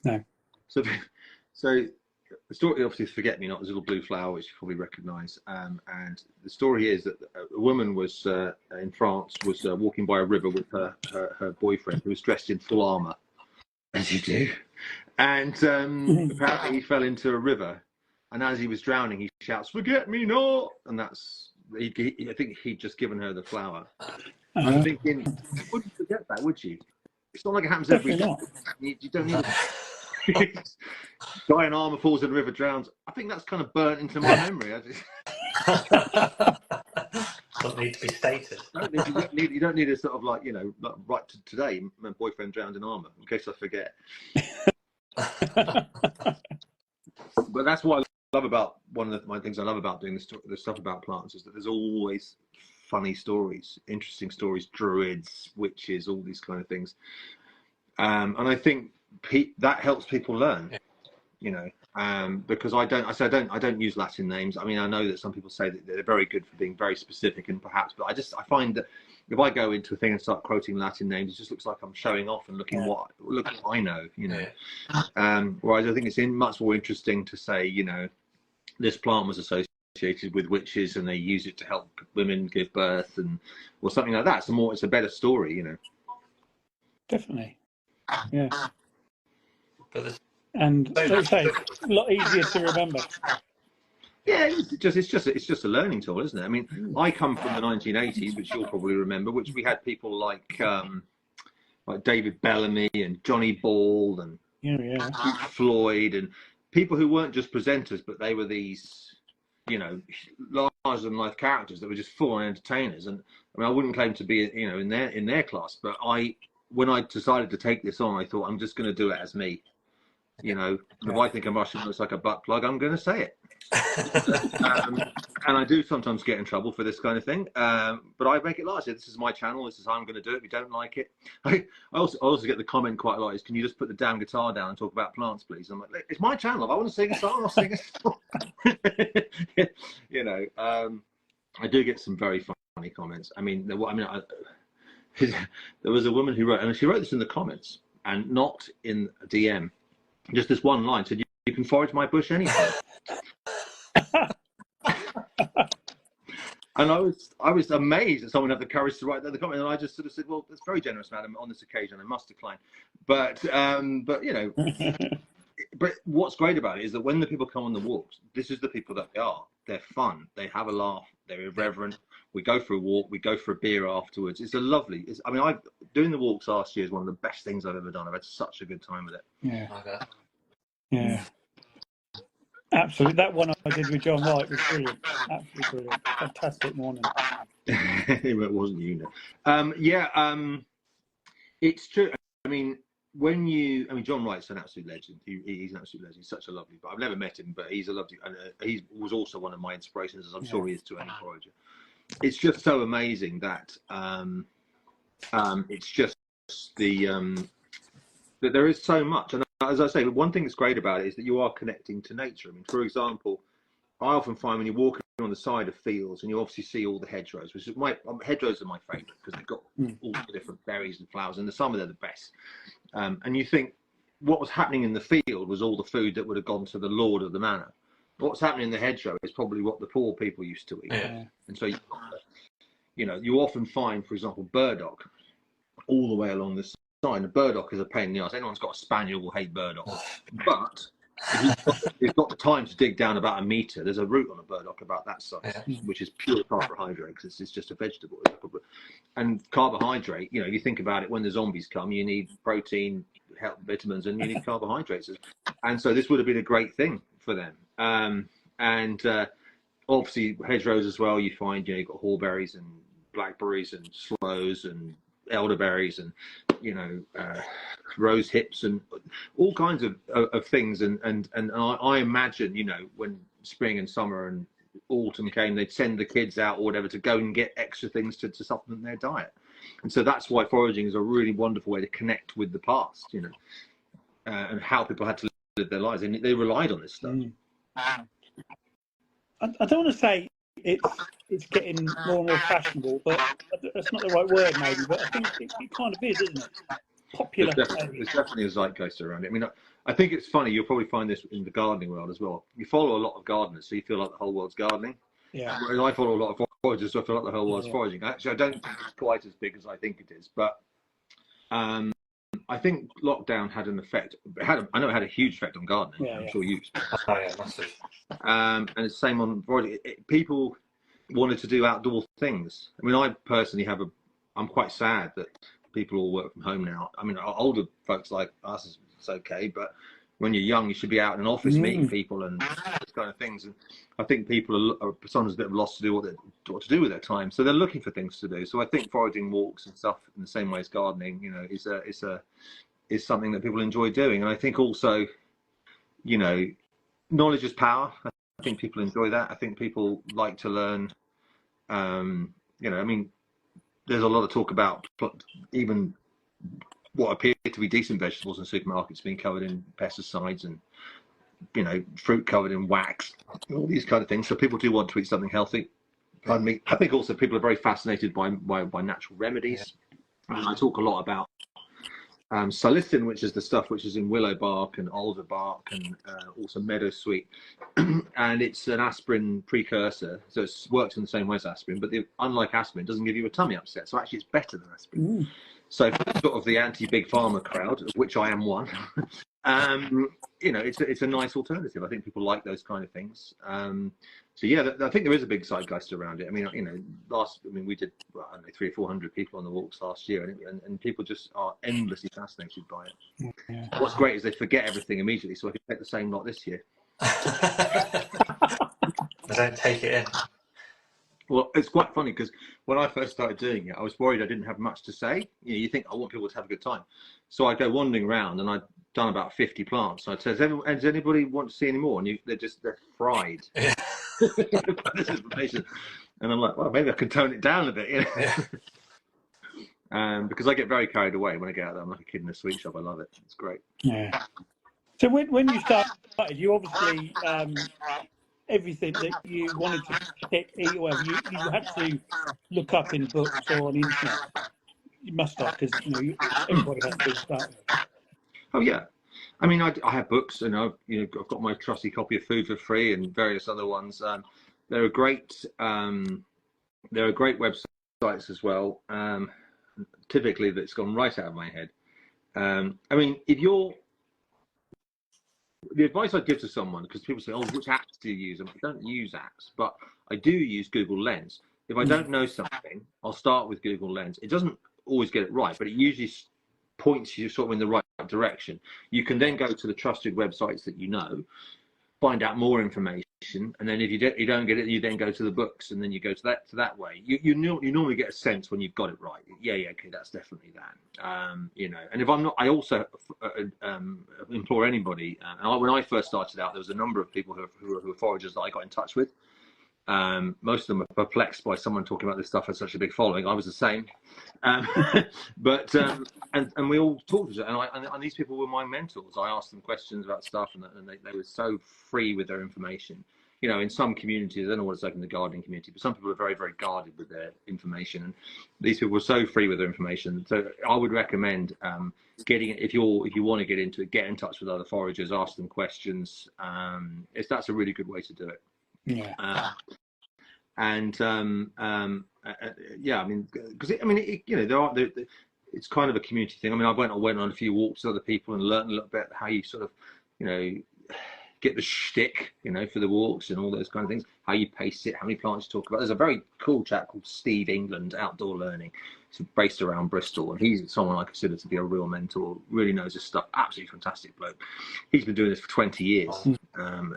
S1: No.
S4: So the story, obviously, forget-me-not is a little blue flower, which you probably recognise. And the story is that a woman was in France was walking by a river with her boyfriend, who was dressed in full armour, as you do. And apparently he fell into a river, and as he was drowning, he shouts, "Forget-me-not!" And that's I think he'd just given her the flower. I'm thinking, you wouldn't forget that, would you? It's not like it happens every day. You don't need to. Guy in armour falls in the river, drowns. I think that's kind of burnt into my memory.
S2: Doesn't need to be stated.
S4: You don't need a sort of like, right to today, my boyfriend drowned in armour, in case I forget. But that's what I love about one of my things I love about doing this stuff about plants is that there's always funny stories, interesting stories, druids, witches, all these kind of things. And I think that helps people learn, you know, because I don't use Latin names. I mean, I know that some people say that they're very good for being very specific and perhaps, but I find that if I go into a thing and start quoting Latin names, it just looks like I'm showing off and look what I know, you know. Whereas I think it's much more interesting to say, you know, this plant was associated with witches and they use it to help women give birth or something like that. It's a better story, you know.
S1: Definitely. Yeah.
S2: But
S1: and like you say, it's a lot easier to remember.
S4: Yeah, it's just a learning tool, isn't it? I mean, I come from the 1980s, which you'll probably remember, which we had people like David Bellamy and Johnny Ball and Floyd, and people who weren't just presenters, but they were these, you know, larger than life characters that were just full-on entertainers. And I mean, I wouldn't claim to be, you know, in their class, but when I decided to take this on, I thought I'm just going to do it as me. You know, if I think a mushroom looks like a butt plug, I'm going to say it. And I do sometimes get in trouble for this kind of thing, but I make it last. This is my channel. This is how I'm going to do it. If you don't like it, I also get the comment quite a lot: is can you just put the damn guitar down and talk about plants, please? I'm like, it's my channel. If I want to sing a song, I'll sing a song. You know, I do get some very funny comments. I mean, there was a woman who wrote, and she wrote this in the comments and not in a DM. Just this one line said, "You can forage my bush anytime." And I was amazed that someone had the courage to write that in the comment, and I just sort of said, "Well, that's very generous, madam. On this occasion, I must decline." But you know, but what's great about it is that when the people come on the walks, this is the people that they are. They're fun. They have a laugh. They're irreverent. We go for a walk. We go for a beer afterwards. It's a lovely. I mean, doing the walks last year is one of the best things I've ever done. I've had such a good time with it.
S1: Yeah. Yeah. Absolutely. That one I did with John Wright was brilliant. Absolutely brilliant. Fantastic morning.
S4: It wasn't you, no. It's true. I mean, John Wright's an absolute legend. He's an absolute legend. He's such a lovely. I've never met him, but he's a lovely. And he was also one of my inspirations, as I'm sure he is to any forager. It's just so amazing that it's just that there is so much. And as I say, one thing that's great about it is that you are connecting to nature. I mean, for example, I often find when you're walking on the side of fields and you obviously see all the hedgerows, which is hedgerows are my favourite because they've got all the different berries and flowers. In the summer, they're the best. And you think what was happening in the field was all the food that would have gone to the lord of the manor. But what's happening in the hedgerow is probably what the poor people used to eat.
S1: Yeah.
S4: And so, you know, you often find, for example, burdock all the way along the side. A burdock is a pain in the ass. Anyone's got a spaniel will hate burdock. But if you've got the time to dig down about a metre, there's a root on a burdock about that size, which is pure carbohydrate because it's just a vegetable. And carbohydrate, you know, you think about it, when the zombies come, you need protein, health, vitamins, and you need carbohydrates. And so this would have been a great thing for them. Obviously hedgerows as well, you find, you know, you've got hawberries and blackberries and sloes and elderberries and, you know, rose hips and all kinds of things. And I imagine, you know, when spring and summer and autumn came, they'd send the kids out or whatever to go and get extra things to supplement their diet. And so that's why foraging is a really wonderful way to connect with the past, you know, and how people had to live their lives. And they relied on this stuff.
S1: I don't want to say it's getting more and more fashionable, but that's not the right word maybe, but I think it kind of is, isn't it? Popular.
S4: There's definitely a zeitgeist around it. I mean, I think it's funny, you'll probably find this in the gardening world as well. You follow a lot of gardeners, so you feel like the whole world's gardening. Yeah. Whereas I follow a lot of foragers, so I feel like the whole world's foraging. Actually, I don't think it's quite as big as I think it is, but I think lockdown had an effect. I know it had a huge effect on gardening. I'm sure you.
S2: Massive.
S4: And it's the same on foraging. People wanted to do outdoor things. I mean, I personally I'm quite sad that people all work from home now. I mean, older folks like us, it's okay, but when you're young, you should be out in an office meeting people and those kind of things. And I think people are sometimes a bit lost to do what to do with their time, so they're looking for things to do. So I think foraging walks and stuff, in the same way as gardening, you know, is something that people enjoy doing. And I think also, you know, knowledge is power. I think people enjoy that. I think people like to learn. you know, I mean, there's a lot of talk about even what appear to be decent vegetables in supermarkets being covered in pesticides and, you know, fruit covered in wax, all these kind of things. So people do want to eat something healthy. Pardon me. I think also people are very fascinated by natural remedies. I talk a lot about salicin, which is the stuff which is in willow bark and alder bark and also meadowsweet, and it's an aspirin precursor, so it works in the same way as aspirin, but unlike aspirin, it doesn't give you a tummy upset, so actually it's better than aspirin.
S1: Ooh.
S4: So for sort of the anti-big pharma crowd, of which I am one, you know, it's a nice alternative. I think people like those kind of things. So yeah, I think there is a big zeitgeist around it. I mean, you know, we did, well, I don't know, 300 or 400 people on the walks last year, and people just are endlessly fascinated by it.
S1: Yeah.
S4: What's great is they forget everything immediately, so I can take the same lot this year.
S2: I don't take it in.
S4: Well, it's quite funny because when I first started doing it, I was worried I didn't have much to say. You know, you think I want people to have a good time, so I go wandering around, and I'd done about 50 plants. So I said, "Does anybody want to see any more?" And they're fried.
S2: Yeah.
S4: This information, and I'm like, well, maybe I can tone it down a bit, you know.
S2: Yeah.
S4: Because I get very carried away when I get out there. I'm like a kid in a sweet shop. I love it. It's great.
S1: Yeah. So when you started, you obviously everything that you wanted to eat or whatever, you had to look up in books or on the internet. You must have, because you know everybody has to start with.
S4: Oh yeah, I mean, I have books, and I've got my trusty copy of Food for Free and various other ones. There are great websites as well. Typically, that's gone right out of my head. I mean, the advice I'd give to someone, because people say, "Oh, which apps do you use?" I don't use apps, but I do use Google Lens. If I don't know something, I'll start with Google Lens. It doesn't always get it right, but it usually points you sort of in the right direction. You can then go to the trusted websites that you know, find out more information, and then if you don't get it, you then go to the books, and then you go to that way. You normally get a sense when you've got it right. Yeah, okay, that's definitely that. You know, and if I'm not, I also implore anybody. When I first started out, there was a number of people who were foragers that I got in touch with. Most of them are perplexed by someone talking about this stuff as such a big following. I was the same, but and we all talked to each other, and these people were my mentors. I asked them questions about stuff, and they were so free with their information. You know, in some communities, I don't know what it's like in the gardening community, but some people are very, very guarded with their information, and these people were so free with their information. So I would recommend getting it, if you want to get into it, get in touch with other foragers, ask them questions. That's a really good way to do it.
S1: Yeah.
S4: Yeah, I mean, because you know, it's kind of a community thing. I mean, I went on a few walks with other people and learned a little bit how you sort of, you know, get the shtick, you know, for the walks and all those kind of things, how you pace it, how many plants you talk about. There's a very cool chap called Steve England, Outdoor Learning. He's based around Bristol, and he's someone I consider to be a real mentor, really knows his stuff, absolutely fantastic bloke. He's been doing this for 20 years. And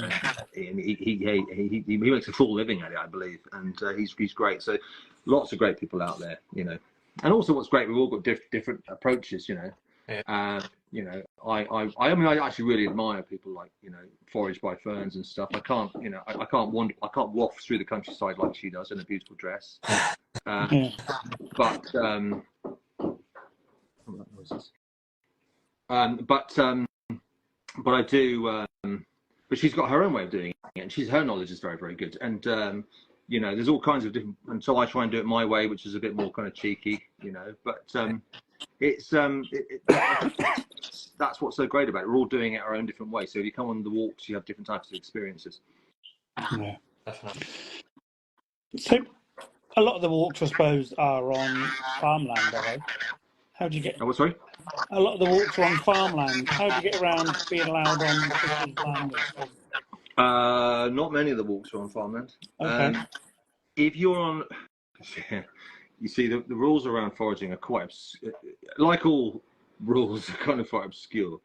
S4: he makes a full living at it, I believe, and he's great. So lots of great people out there, you know. And also what's great, we've all got different approaches, you know.
S2: Yeah.
S4: You know, I actually really admire people like, you know, Forage by Ferns and stuff. I can't waft through the countryside like she does in a beautiful dress. But I do. But she's got her own way of doing it, and her knowledge is very, very good. And you know, there's all kinds of different. And so I try and do it my way, which is a bit more kind of cheeky, you know. But that's what's so great about it. We're all doing it our own different way. So if you come on the walks, you have different types of experiences.
S1: Yeah.
S2: Definitely.
S1: So a lot of the walks, I suppose, are on farmland, are they? How do you get?
S4: Oh, sorry?
S1: A lot of the walks are on farmland. How do you get around being allowed on people's land?
S4: Not many of the walks are on farmland.
S1: Okay.
S4: If you're on, you see, the rules around foraging are quite, like all rules, are kind of quite obscure.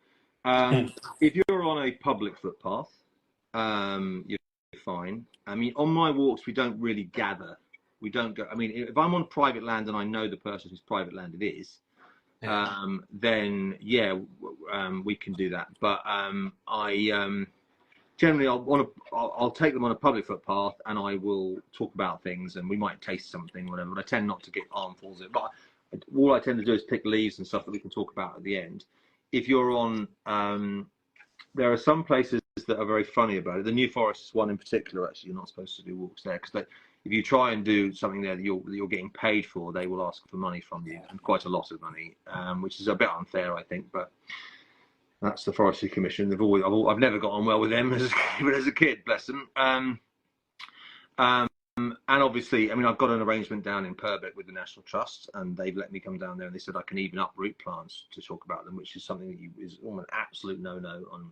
S4: If you're on a public footpath, you're fine. I mean, on my walks, we don't really gather. We don't go. I mean, if I'm on private land and I know the person whose private land it is, then yeah, we can do that. But generally I'll take them on a public footpath, and I will talk about things, and we might taste something, or whatever. But I tend not to get armfuls of it. But all I tend to do is pick leaves and stuff that we can talk about at the end. If you're on, there are some places that are very funny about it. The New Forest is one in particular. Actually, you're not supposed to do walks there, because if you try and do something there that you're getting paid for, they will ask for money from you, and quite a lot of money, which is a bit unfair, I think. But that's the Forestry Commission. I've never got on well with them even as a kid, bless them. And obviously, I mean, I've got an arrangement down in Purbeck with the National Trust, and they've let me come down there, and they said I can even uproot plants to talk about them, which is something that is almost an absolute no-no on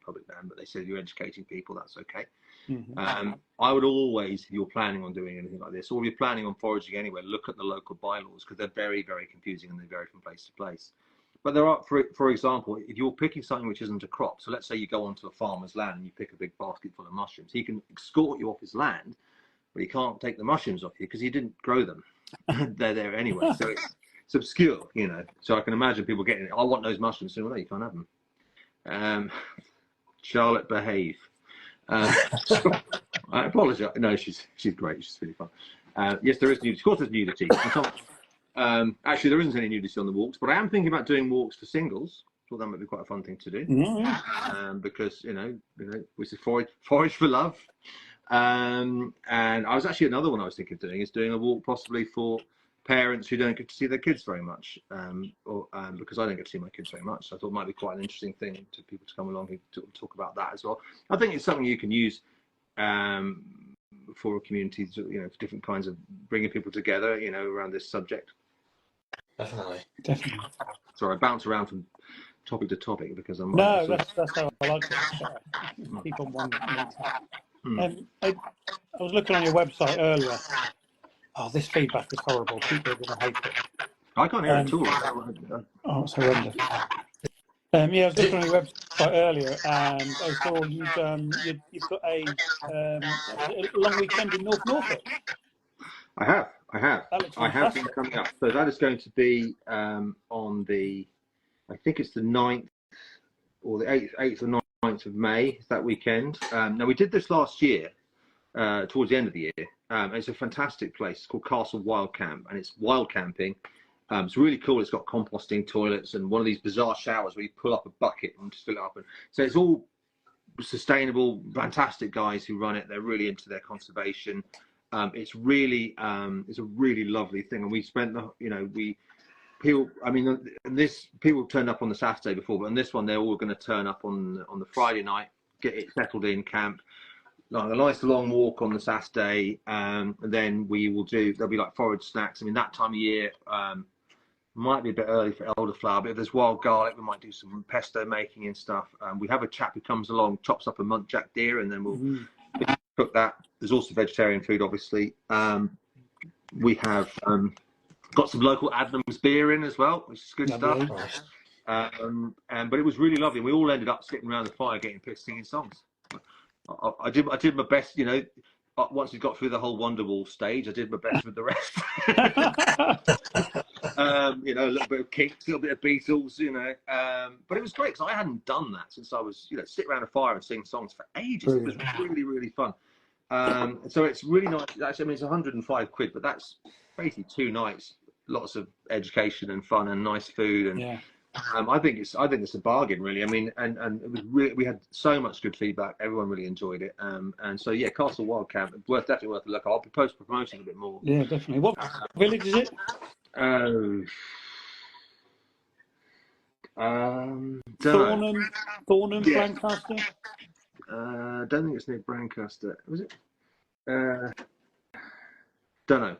S4: public land. But they said, you're educating people, that's okay. I would always, if you're planning on doing anything like this, or if you're planning on foraging anywhere, look at the local bylaws, because they're very, very confusing, and they vary from place to place. But there are, for example, if you're picking something which isn't a crop, so let's say you go onto a farmer's land and you pick a big basket full of mushrooms, he can escort you off his land, but he can't take the mushrooms off you because he didn't grow them. They're there anyway, so it's obscure, you know. So I can imagine people getting, I want those mushrooms. So, well, no, you can't have them. Charlotte, behave. So, I apologise. No, she's great. She's really fun. Yes, there is nudity. Of course, there's nudity. Actually, there isn't any nudity on the walks, but I am thinking about doing walks for singles. I thought that might be quite a fun thing to do. Because you know, we say forage for love. And I was actually, another one I was thinking of doing is doing a walk possibly for parents who don't get to see their kids very much, because I don't get to see my kids very much. So I thought it might be quite an interesting thing to people to come along and talk about that as well. I think it's something you can use for a community, you know, for different kinds of bringing people together, you know, around this subject.
S2: Definitely.
S4: Sorry, I bounce around from topic to topic because I'm
S1: that's how I like it. Sorry. Keep on one. I was looking on your website earlier. Oh, this feedback is horrible. People are going to hate it.
S4: I can't hear it at all.
S1: Oh, it's horrendous. Yeah, I was looking on your website earlier, and I saw you've got a long weekend in North Norfolk.
S4: I have.
S1: That looks fantastic.
S4: I have been coming up. So that is going to be on the, I think it's the 9th or the 8th or 9th of May, that weekend. Now, we did this last year, towards the end of the year. It's a fantastic place. It's called Castle Wild Camp, and it's wild camping. It's really cool. It's got composting toilets and one of these bizarre showers where you pull up a bucket and just fill it up. And so it's all sustainable, fantastic guys who run it. They're really into their conservation. It's really, it's a really lovely thing. And we spent people turned up on the Saturday before, but on this one, they're all going to turn up on the Friday night, get it settled in camp. Like a nice long walk on the Saturday, and then there'll be like forage snacks. I mean, that time of year might be a bit early for elderflower, but if there's wild garlic, we might do some pesto making and stuff. We have a chap who comes along, chops up a muntjac deer, and then we'll cook that. There's also vegetarian food, obviously. We have got some local Adnams beer in as well, which is good stuff. But it was really lovely. We all ended up sitting around the fire getting pissed, singing songs. I did my best, you know. Once we got through the whole Wonderwall stage, I did my best with the rest. You know, a little bit of Kinks, a little bit of Beatles, you know. But it was great because I hadn't done that since I was, you know, sit around a fire and sing songs for ages. It was really, really fun. So it's really nice. Actually, I mean, it's 105 quid, but that's basically 2 nights, lots of education and fun and nice food and. I think it's a bargain, really. I mean, and it was really, we had so much good feedback. Everyone really enjoyed it. And so yeah, Castle Wild Camp, definitely worth a look. I'll be promoting a bit more. Yeah, definitely. What village is it? Thornham, yeah. Brancaster. Don't think it's near Brancaster. Was it? Don't know.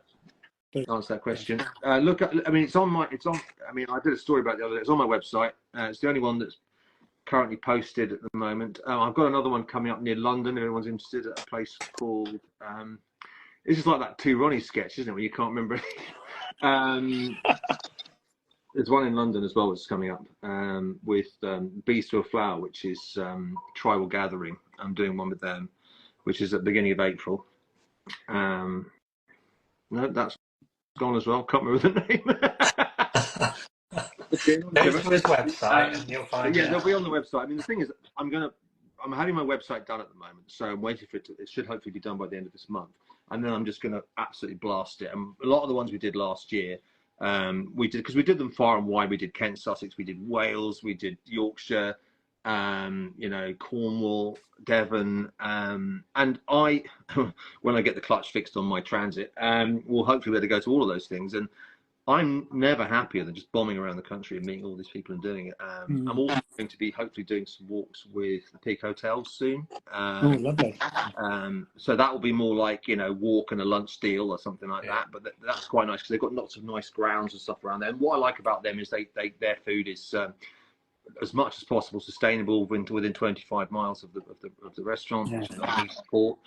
S4: Answer that question. Look, I mean, I mean, I did a story about it the other day. It's on my website. It's the only one that's currently posted at the moment. I've got another one coming up near London. If anyone's interested, at a place called. This is like that Two Ronnie sketch, isn't it? Where you can't remember. There's one in London as well that's coming up with Bees to a Flower, which is tribal gathering. I'm doing one with them, which is at the beginning of April. No, that's gone as well. Can't remember the name.
S2: Go to his website and you'll find it.
S4: They'll be on the website. I mean, the thing is, I'm going to I'm having my website done at the moment, so I'm waiting for it to, it should hopefully be done by the end of this month, and then I'm just going to absolutely blast it. And a lot of the ones we did last year, we did, because we did them far and wide. We did Kent, Sussex, we did Wales, we did Yorkshire, you know, Cornwall, Devon, and I, when I get the clutch fixed on my Transit, we'll hopefully be able to go to all of those things. And I'm never happier than just bombing around the country and meeting all these people and doing it. I'm also going to be hopefully doing some walks with the Peak Hotels soon.
S1: Oh, lovely.
S4: So that will be more like, you know, walk and a lunch deal or something like that. But that's quite nice because they've got lots of nice grounds and stuff around there. And what I like about them is their food is as much as possible sustainable within 25 miles of the restaurant, which is I support.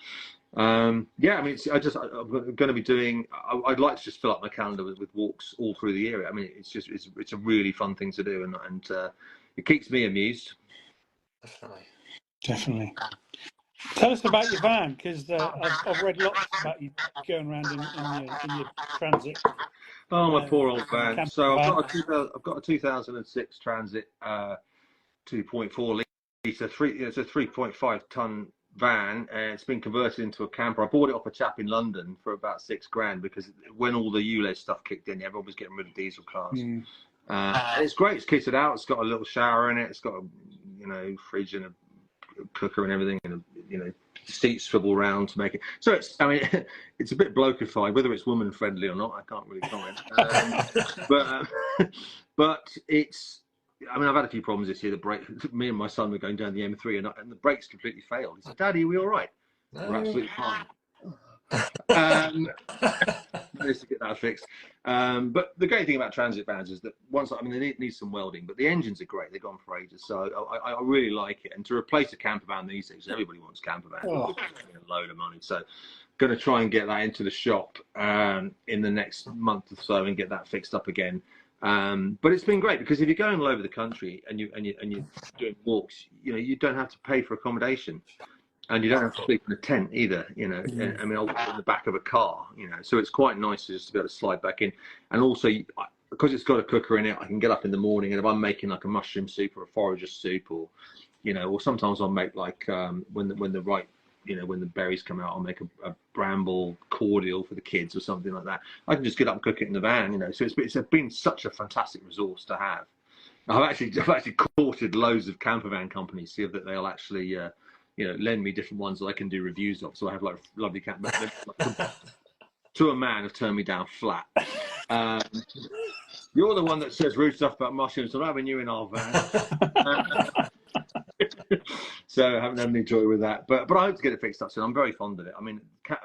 S4: Yeah, I mean, I'm going to be doing. I'd like to just fill up my calendar with walks all through the area. I mean, it's a really fun thing to do, and it keeps me amused.
S2: Definitely.
S1: Tell us about your van, because I've read lots about you going around in your Transit.
S4: Oh, my poor old van. So
S1: van.
S4: I've got a 2006 Transit 2.4 litre. It's a 3.5 ton van, and it's been converted into a camper. I bought it off a chap in London for about $6,000 because when all the ULEZ stuff kicked in, everyone was getting rid of diesel cars. And it's great. It's kitted out. It's got a little shower in it. It's got a, you know, fridge and a cooker and everything, and you know, seats swivel round to make it. So it's, I mean, it's a bit blokified. Whether it's woman friendly or not, I can't really comment. But it's. I mean, I've had a few problems this year. The brake. Me and my son were going down the M3, and the brakes completely failed. He said, "Daddy, are we all right?" No. We're absolutely fine. Managed to get that fixed. But the great thing about Transit vans is that once, I mean, they need some welding, but the engines are great. They've gone for ages, so I really like it. And to replace a camper van these days, everybody wants camper vans. Oh. A load of money. So, going to try and get that into the shop in the next month or so and get that fixed up again. But it's been great because if you're going all over the country and you're doing walks, you know, you don't have to pay for accommodation. And you don't have to sleep in a tent either, you know. I mean, I'll put in the back of a car, you know. So it's quite nice just to be able to slide back in. And also, because it's got a cooker in it, I can get up in the morning, and if I'm making like a mushroom soup or a forager soup, or, you know, or sometimes I'll make like when the berries come out, I'll make a bramble cordial for the kids or something like that. I can just get up and cook it in the van, you know. So it's been such a fantastic resource to have. I've actually courted loads of camper van companies, see that they'll actually. You know, lend me different ones that I can do reviews of. So I have like lovely cat. To a man, have turned me down flat. You're the one that says rude stuff about mushrooms. I'm having you in our van. So I haven't had any joy with that. But I hope to get it fixed up soon. I'm very fond of it. I mean, I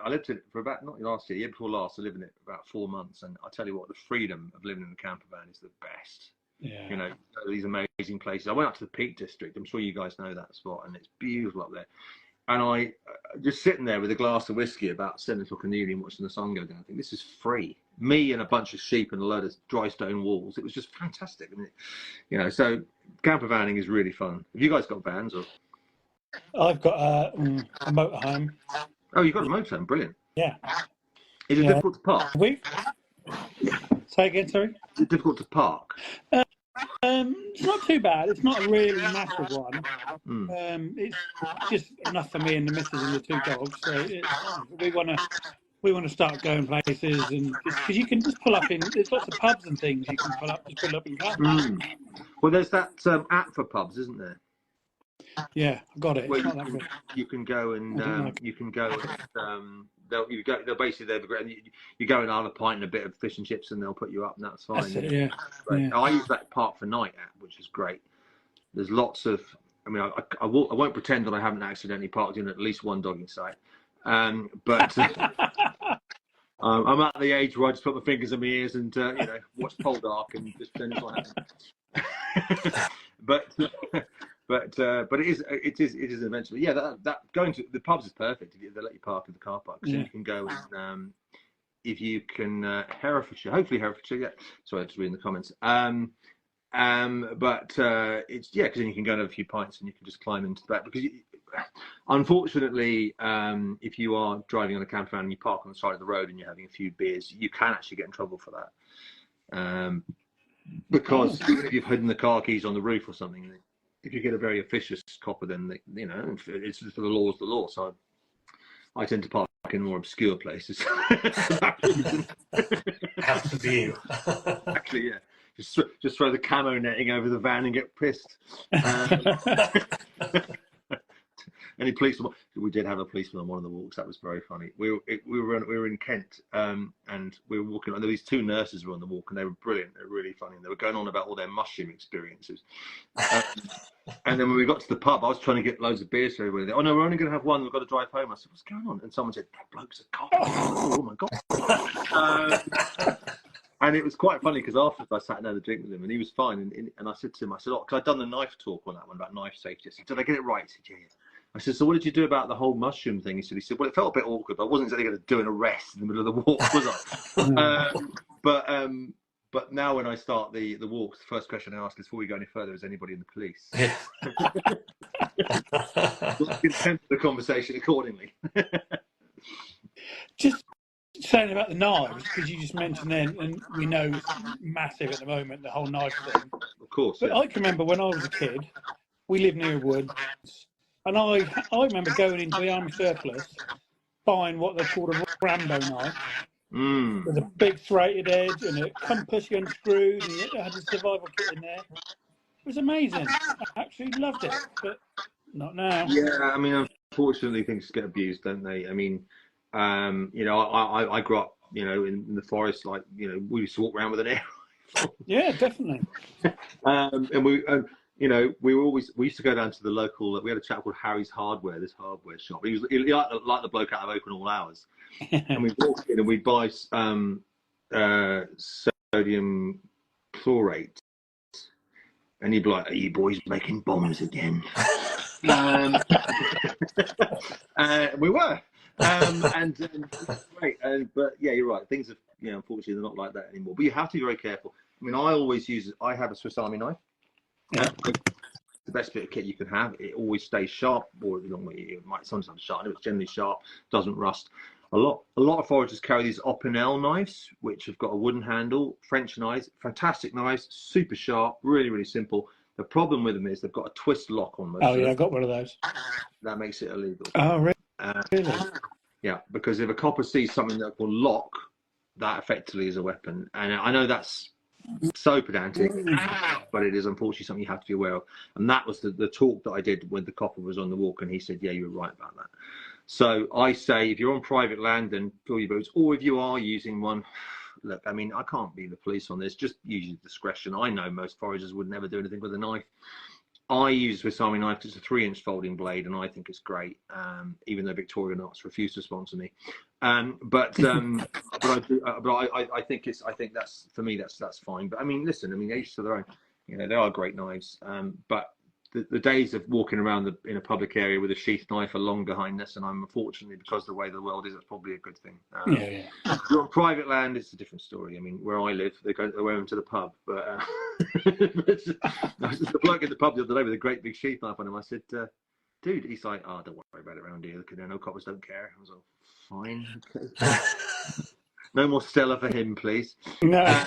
S4: lived in it for about, not last year, the year before last. I lived in it for about 4 months, and I tell you what, the freedom of living in a camper van is the best. Yeah. You know, these amazing places. I went up to the Peak District. I'm sure you guys know that spot, and it's beautiful up there. And I just sitting there with a glass of whiskey about 7 o'clock in the evening, watching the sun go down. I think this is free. Me and a bunch of sheep and a load of dry stone walls. It was just fantastic. I mean, you know, so camper vanning is really fun. Have you guys got vans? Or?
S1: I've got a motorhome.
S4: Oh, you've got a motorhome? Brilliant.
S1: Yeah.
S4: Is it difficult to park?
S1: Say again, sorry?
S4: Is it difficult to park?
S1: It's not too bad. It's not a really massive one. It's just enough for me and the missus and the 2 dogs. So we want to start going places, and because you can just pull up in. There's lots of pubs and things you can pull up in cars.
S4: Well, there's that app for pubs, isn't there?
S1: Yeah, I got it. It's not that good.
S4: You can go and they'll basically you go and have a pint and a bit of fish and chips, and they'll put you up, and that's fine.
S1: That's it, yeah.
S4: I use that Park for Night app, which is great. There's lots of. I mean, I won't pretend that I haven't accidentally parked in at least one dog in sight, but I'm at the age where I just put my fingers in my ears and you know, watch Poldark and just pretend it's not happening. But it is an adventure. Yeah, that going to the pubs is perfect. They let you park in the car park, so you can go and if you can Herefordshire, hopefully Herefordshire. Yeah, sorry, I'm just reading the comments. But it's because then you can go and have a few pints and you can just climb into the back because unfortunately, if you are driving on a camper van and you park on the side of the road and you're having a few beers, you can actually get in trouble for that. Because even if you've hidden the car keys on the roof or something, if you get a very officious copper, then you know, it's just the law's the law. So I tend to park in more obscure places.
S2: Out of view.
S4: Actually, yeah. Just throw the camo netting over the van and get pissed. Any policemen? We did have a policeman on one of the walks. That was very funny. We were in Kent, and we were walking. And there were these two nurses were on the walk, and they were brilliant. They were really funny. And they were going on about all their mushroom experiences. And then when we got to the pub, I was trying to get loads of beers for everybody. Oh no, we're only going to have one. We've got to drive home. I said, what's going on? And someone said, that bloke's a cop. Oh my god. And it was quite funny because afterwards I sat down to drink with him and he was fine. And I said to him, I said, oh, because I'd done the knife talk on that one about knife safety. I said, did I get it right? He said, yeah. I said, so what did you do about the whole mushroom thing? He said, well, it felt a bit awkward, but I wasn't exactly going to do an arrest in the middle of the walk, was I? But now when I start the walks, the first question I ask is, before we go any further, is anybody in the police?
S2: Yeah.
S4: You can temper the conversation accordingly.
S1: Just saying about the knives, because you just mentioned then, and we know it's massive at the moment, the whole knife thing.
S4: Of course.
S1: But
S4: Yeah.
S1: I can remember when I was a kid, we lived near woods, and I remember going into the army surplus, buying what they called a Rambo knife, with a big serrated edge and a compass you unscrewed, and it had a survival kit in there. It was amazing. I absolutely loved it, but not now.
S4: Yeah, I mean, unfortunately, things get abused, don't they? I mean, you know, I grew up, you know, in the forest, like, you know, we used to walk around with an air rifle.
S1: Yeah, definitely.
S4: And we, you know, we used to go down to the local. We had a chap called Harry's Hardware, this hardware shop. He like the bloke out of Open All Hours. And we'd walk in and we'd buy sodium chlorate. And he'd be like, are you boys making bombs again? We were. Great. But yeah, you're right. Things have, you know, unfortunately, they're not like that anymore. But you have to be very careful. I mean, I have a Swiss Army knife. Yeah. The best bit of kit you can have. It always stays sharp, or it might sometimes sharp. It's generally sharp, doesn't rust. A lot of foragers carry these Opinel knives, which have got a wooden handle. French knives, fantastic knives, super sharp, really, really simple. The problem with them is they've got a twist lock on most.
S1: Oh yeah, I got one of those.
S4: That makes it illegal.
S1: Oh really?
S4: Yeah, because if a copper sees something that will lock, that effectively is a weapon. And I know that's so pedantic, but it is unfortunately something you have to be aware of. And that was the talk that I did when the copper was on the walk, and he said, yeah, you were right about that. So I say, if you're on private land, then fill your boots, or if you are using one, look, I mean, I can't be the police on this, just use your discretion. I know most foragers would never do anything with a knife. I use a Swiss Army knife because it's a 3-inch folding blade, and I think it's great, even though Victorinox refused to sponsor me. But I think that's, for me, that's fine. But I mean, listen, I mean, each to their own. You know, they are great knives, but the days of walking around in a public area with a sheath knife are long behind us, and I'm unfortunately, because of the way the world is, it's probably a good thing.
S1: Yeah.
S4: If you're on private land, it's a different story. I mean, where I live, they wear them to the pub, but the bloke in the pub the other day with a great big sheath knife on him. I said, dude, he's like, oh, don't worry about it around here. Look, no coppers don't care. I was like, fine. Okay. No more Stella for him, please.
S1: No.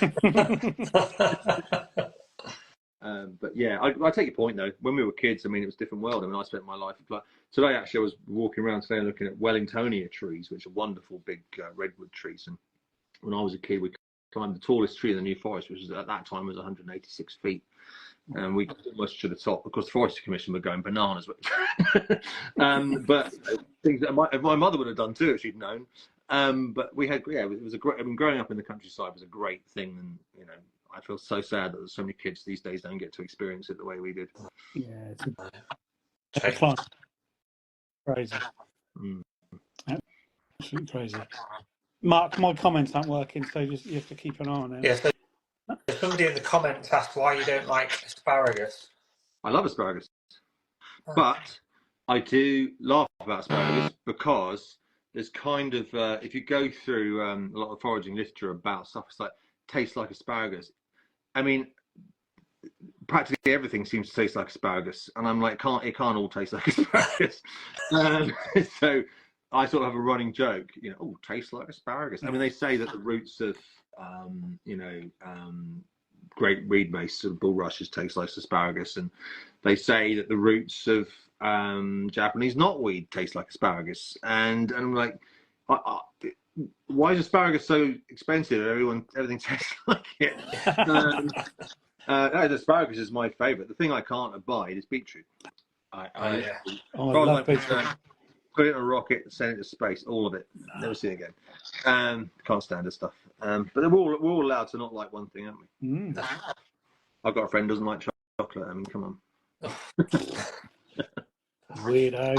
S4: But yeah, I take your point though. When we were kids, I mean, it was a different world. I mean, I spent my life. Like today, actually, I was walking around today and looking at Wellingtonia trees, which are wonderful big redwood trees. And when I was a kid, we climbed the tallest tree in the New Forest, which was at that time was 186 feet, and we got almost to the top because the Forestry Commission were going bananas. But things that my mother would have done too if she'd known. But we had, yeah, it was a great. I mean, growing up in the countryside was a great thing, and you know, I feel so sad that so many kids these days don't get to experience it the way we did.
S1: Yeah, it's crazy. Absolutely crazy. Mark, my comments aren't working, so you have to keep an eye on it.
S2: Yeah, so somebody in the comments asked why you don't like asparagus.
S4: I love asparagus, but I do laugh about asparagus because there's kind of if you go through a lot of foraging literature about stuff, it's like tastes like asparagus. I mean, practically everything seems to taste like asparagus, and I'm like, it can't all taste like asparagus. So I sort of have a running joke, you know, tastes like asparagus. I mean, they say that the roots of great reed mace sort of bulrushes taste like asparagus, and they say that the roots of Japanese knotweed taste like asparagus, and I'm like, why is asparagus so expensive? Everything tastes like it. Asparagus is my favourite. The thing I can't abide is beetroot.
S1: I love beetroot.
S4: Put it in a rocket, send it to space, all of it. Never see it again. Can't stand the stuff. But we're all allowed to not like one thing, aren't we? I've got a friend who doesn't like chocolate. I mean, come on.
S1: Weirdo.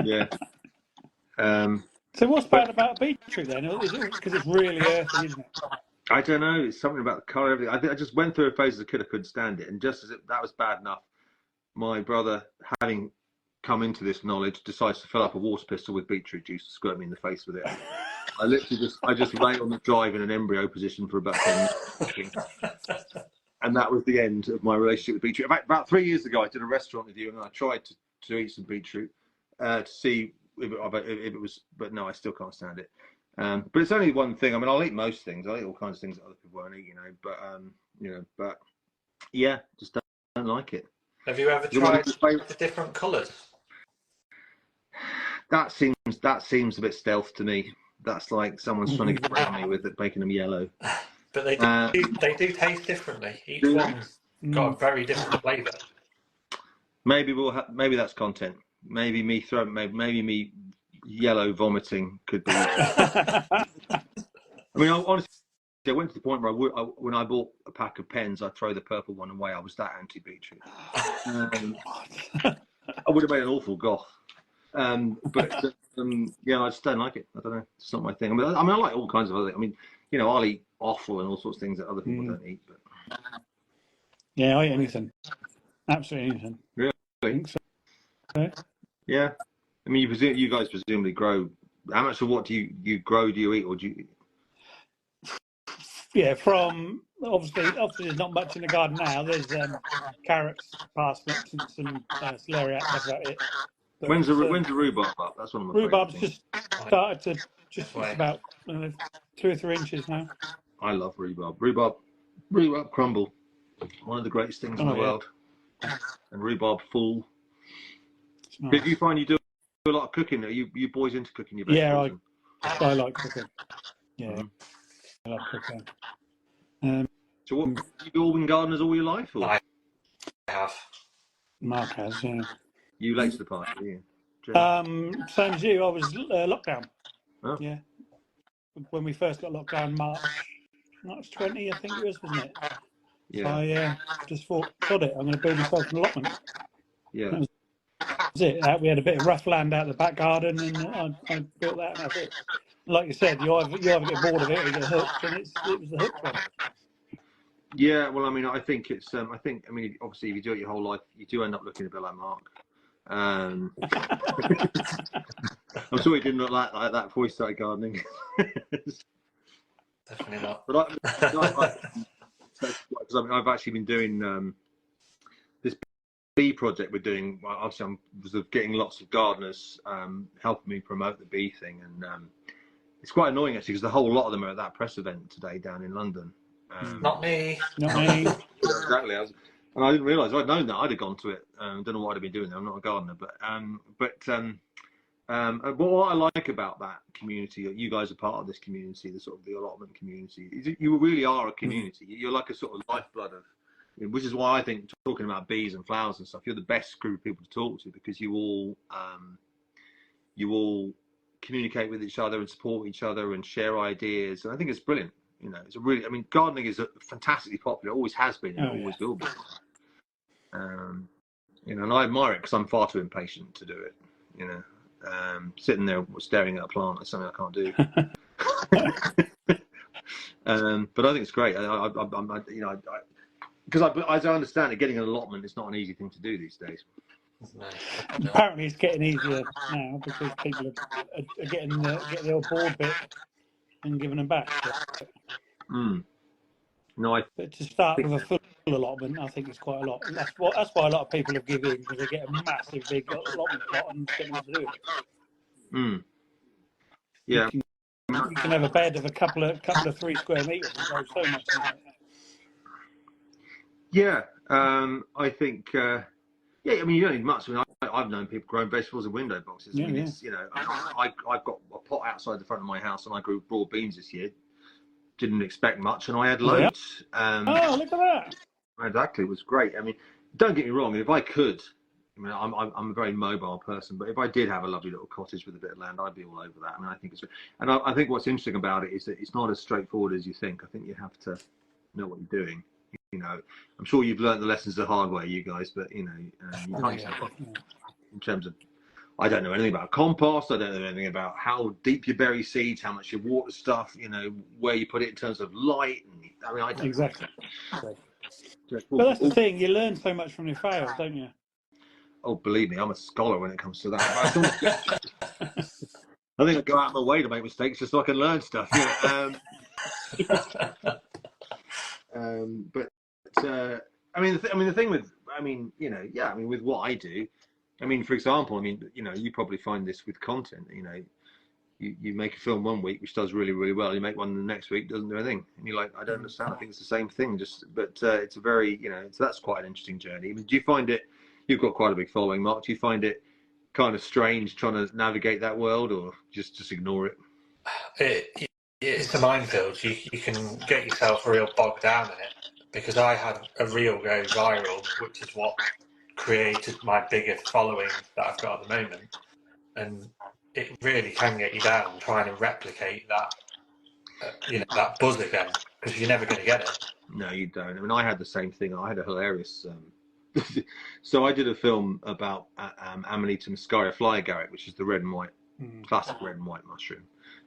S4: Yeah.
S1: So what's bad about beetroot then? Is it because it's really earthy, isn't it?
S4: I don't know. It's something about the colour. Everything. I just went through a phase as a kid. I couldn't stand it, and just as that was bad enough, my brother, having come into this knowledge, decides to fill up a water pistol with beetroot juice and squirt me in the face with it. I just lay on the drive in an embryo position for about 10 minutes, and that was the end of my relationship with beetroot. About 3 years ago, I did a restaurant review, and I tried to eat some beetroot to see if it was, but no, I still can't stand it. But it's only one thing. I mean, I'll eat most things. I'll eat all kinds of things that other people won't eat, but yeah, just don't like it.
S2: Have you ever tried the different colours?
S4: That seems a bit stealth to me. That's like someone's trying to get around me with it, making them yellow.
S2: But they do taste differently. Each one's got a very different flavour. Maybe
S4: maybe that's content. Maybe me yellow vomiting could be. I mean, honestly, I went to the point where when I bought a pack of pens, I'd throw the purple one away. I was that anti-beetroot. I would have made an awful goth. But yeah, I just don't like it. I don't know. It's not my thing. I mean, I like all kinds of other things. I mean, I'll eat offal and all sorts of things that other people don't eat. But
S1: yeah, I eat anything. Absolutely anything.
S4: Really?
S1: I think so. Yeah.
S4: I mean, you guys presumably grow. How much of what do you grow? Do you eat, or do you?
S1: Yeah, from obviously there's not much in the garden now. There's carrots, parsnips, and some celeriac. That's about it. But
S4: when's the rhubarb up? That's one of my
S1: rhubarb's just started to just about 2 or 3 inches now.
S4: I love rhubarb. Rhubarb crumble, one of the greatest things in the world. And rhubarb full. Nice. Did you find you do a lot of cooking? Are you boys into cooking your vegetables?
S1: Yeah, I like cooking. Yeah, I love cooking.
S4: So what, you all been gardeners all your life? Or?
S2: I have.
S1: Mark has, yeah.
S4: You late to the party, yeah.
S1: Same as you. I was lockdown.
S4: Oh.
S1: Yeah. When we first got locked down, March 20, I think it was, wasn't it? Yeah. So I just thought, sod it, I'm going to build myself an allotment.
S4: Yeah.
S1: That was it. We had a bit of rough land out the back garden, and I built that, and that's it. Like you said, you either get bored of it or you get hooked, and it was the hooked one.
S4: Yeah, well, I mean, I think obviously, if you do it your whole life, you do end up looking a bit like Mark. I'm sure he didn't look like that before he started gardening.
S2: Definitely not.
S4: But I've actually been doing this bee project we're doing. Obviously, I'm getting lots of gardeners helping me promote the bee thing, and it's quite annoying actually because the whole lot of them are at that press event today down in London.
S2: Not me.
S4: Exactly. And I didn't realise. If I'd known that, I'd have gone to it. Don't know what I'd have been doing there. I'm not a gardener, but what I like about that community, you guys are part of this community, the sort of the allotment community. You really are a community. You're like a sort of lifeblood of, which is why I think talking about bees and flowers and stuff, you're the best group of people to talk to because you all communicate with each other and support each other and share ideas. And I think it's brilliant. It's gardening is fantastically popular. Always has been and always will be. And I admire it because I'm far too impatient to do it. Sitting there staring at a plant is something I can't do. But I think it's great. Because as I understand it, getting an allotment is not an easy thing to do these days.
S2: No.
S1: Apparently, it's getting easier now because people are getting the old board bit and giving them back.
S4: No,
S1: but to start with a full allotment, I think it's quite a lot. That's why a lot of people have given in because they get a massive big allotment plot and don't know what to do with it.
S4: Yeah.
S1: You can have a bed of a couple of 3 square meters and grow so much in it.
S4: Yeah, I think. Yeah, I mean, you don't need much. I mean, I've known people growing vegetables in window boxes. I mean, it's, you know, I've got a pot outside the front of my house, and I grew broad beans this year. Didn't expect much, and I had loads.
S1: Oh, look at that!
S4: Exactly, it was great. I mean, don't get me wrong. If I could, I mean, I'm a very mobile person, but if I did have a lovely little cottage with a bit of land, I'd be all over that. I mean, I think it's, and I think what's interesting about it is that it's not as straightforward as you think. I think you have to know what you're doing. You know, I'm sure you've learned the lessons the hard way, you guys, but you know, you can't in terms of, I don't know anything about compost. I don't know anything about how deep you bury seeds, how much you water stuff, you know, where you put it in terms of light. And, I mean, I don't
S1: Exactly.
S4: know.
S1: But that's the thing, you learn so much from your fails, don't you?
S4: Oh, believe me, I'm a scholar when it comes to that. I think I go out of my way to make mistakes just so I can learn stuff. You know? But I mean, the thing with, I mean, you know, yeah, I mean, with what I do, I mean, for example, I mean, you know, you probably find this with content. You know, you make a film one week which does really, really well. You make one the next week, doesn't do anything, and you're like, I don't understand. I think it's the same thing, just but it's a very, you know, so that's quite an interesting journey. I mean, do you find it? You've got quite a big following, Mark. Do you find it kind of strange trying to navigate that world, or just ignore it?
S2: It's a minefield. You can get yourself real bogged down in it, because I had a reel go viral, which is what created my biggest following that I've got at the moment, and it really can get you down trying to replicate that, you know, that buzz again, because you're never going to get it.
S4: No, you don't. I mean, I had the same thing. I had a hilarious. So I did a film about Amanita muscaria fly agaric, which is the red and white, classic red and white mushroom.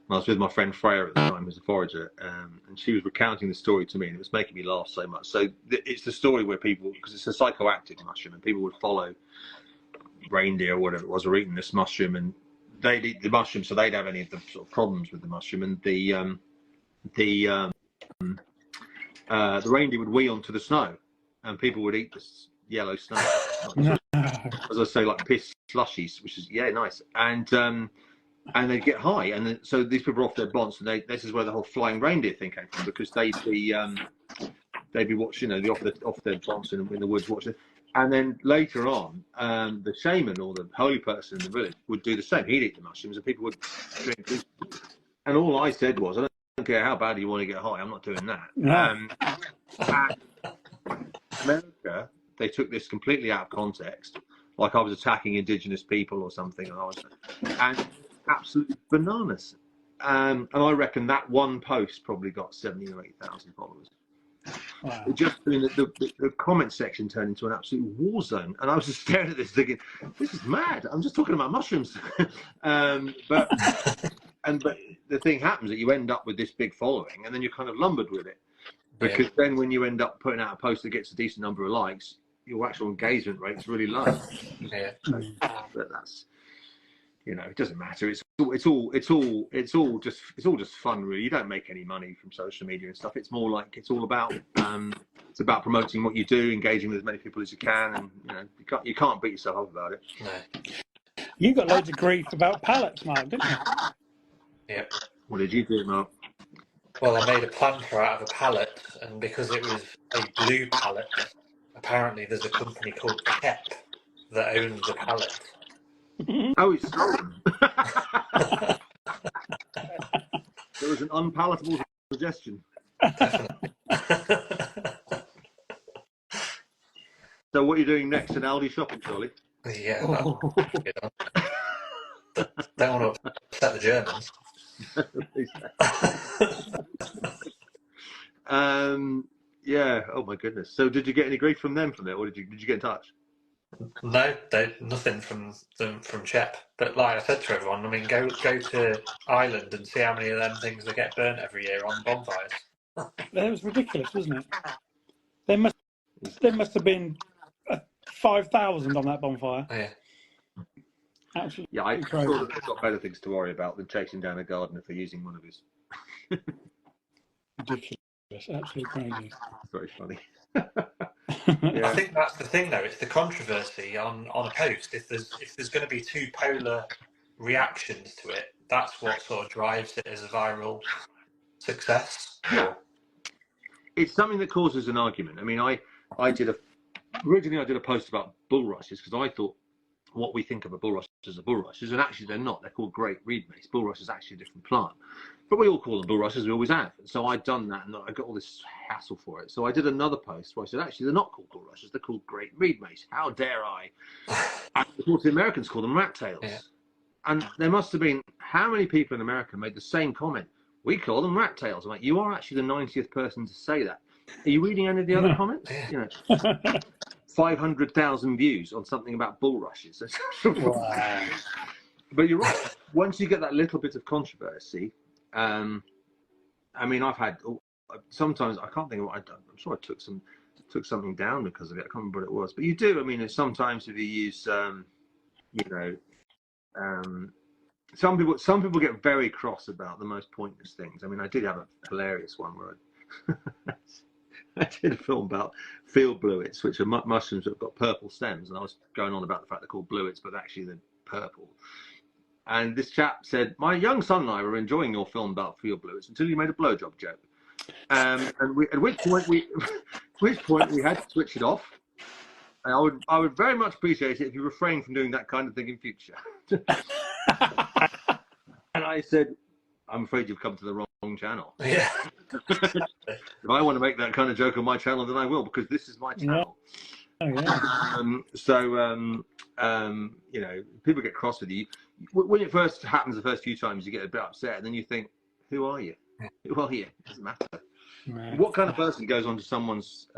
S4: And I was with my friend Freya at the time, who's a forager, and she was recounting the story to me, and it was making me laugh so much. So it's the story where people, because it's a psychoactive mushroom, and people would follow reindeer or whatever it was, or eating this mushroom, and they'd eat the mushroom, so they'd have any of the sort of problems with the mushroom, and the reindeer would wee onto the snow, and people would eat this yellow snow. As I say, like piss slushies, which is nice, and they'd get high, and then, so these people are off their bonds, and this is where the whole flying reindeer thing came from, because they'd be watching, you know, off their bonds in the woods watching. And then later on, the shaman or the holy person in the village would do the same. He'd eat the mushrooms, and people would drink. And all I said was, I don't care how bad you want to get high, I'm not doing that. America, they took this completely out of context, like I was attacking indigenous people or something, and absolutely bananas. And I reckon that one post probably got 70 or 80,000 followers. Wow. Just the comment section turned into an absolute war zone, and I was just staring at this thinking, this is mad. I'm just talking about mushrooms. But the thing happens that you end up with this big following, and then you're kind of lumbered with it, because then when you end up putting out a post that gets a decent number of likes, your actual engagement rate's really low. But that's, you know, it doesn't matter. It's all just fun, really. You don't make any money from social media and stuff. It's more like it's all about it's about promoting what you do, engaging with as many people as you can, and you know, you can't beat yourself up about it.
S2: No.
S1: You got loads of grief about pallets, Mark, didn't you?
S2: Yep.
S4: What did you do, Mark?
S2: Well, I made a planter out of a pallet, and because it was a blue pallet, apparently there's a company called Kep that owns the pallet.
S4: Oh, it's stolen. There was an unpalatable suggestion. So what are you doing next? An Aldi shopping trolley?
S2: Yeah. Don't want to upset the Germans.
S4: Yeah. Oh my goodness. So did you get any grief from them from it, or did you get in touch?
S2: No, nothing from them from Chep. But like I said to everyone, I mean, go to Ireland and see how many of them things that get burnt every year on bonfires.
S1: That was ridiculous, wasn't it? There must have been 5,000 on that bonfire.
S2: Yeah.
S1: Absolutely.
S4: Yeah, I thought they've got better things to worry about than chasing down a gardener for using one of his.
S1: Ridiculous. Absolutely crazy.
S4: Very funny.
S2: I think that's the thing, though. It's the controversy on a post. If there's going to be two polar reactions to it, that's what sort of drives it as a viral success.
S4: Yeah. It's something that causes an argument. I mean, originally I did a post about bulrushes because I thought what we think of a bulrush as a bulrushes, and actually they're not. They're called great reed mace. Bulrush is actually a different plant, but we all call them bulrushes. We always have. So I'd done that, and I got all this hassle for it. So I did another post where I said, actually, they're not called bulrushes. They're called great reed mace. How dare I? And of course, the Americans call them rat tails.
S2: Yeah.
S4: And there must have been how many people in America made the same comment? We call them rat tails. I'm like, you are actually the 90th person to say that. Are you reading any of the other comments? You know, 500,000 views on something about bulrushes.
S1: Wow.
S4: But you're right. Once you get that little bit of controversy, I mean, I've had sometimes I can't think of what I've done. I'm sure I took something down because of it. I can't remember what it was. But you do. I mean, sometimes if you use, you know, some people get very cross about the most pointless things. I mean, I did have a hilarious one where I did a film about field bluets, which are mushrooms that have got purple stems, and I was going on about the fact they're called bluets, but actually they're purple. And this chap said, "My young son and I were enjoying your film about field bluets until you made a blowjob joke." And at which point we had to switch it off. And I would very much appreciate it if you refrain from doing that kind of thing in future. And I said, "I'm afraid you've come to the wrong channel."
S2: Yeah.
S4: If I want to make that kind of joke on my channel, then I will, because this is my channel.
S1: Yeah. Oh,
S4: yeah. You know, people get cross with you. When it first happens, the first few times, you get a bit upset, and then you think, "Who are you? Who are you? It doesn't matter."
S1: Right.
S4: What kind of person goes onto someone's,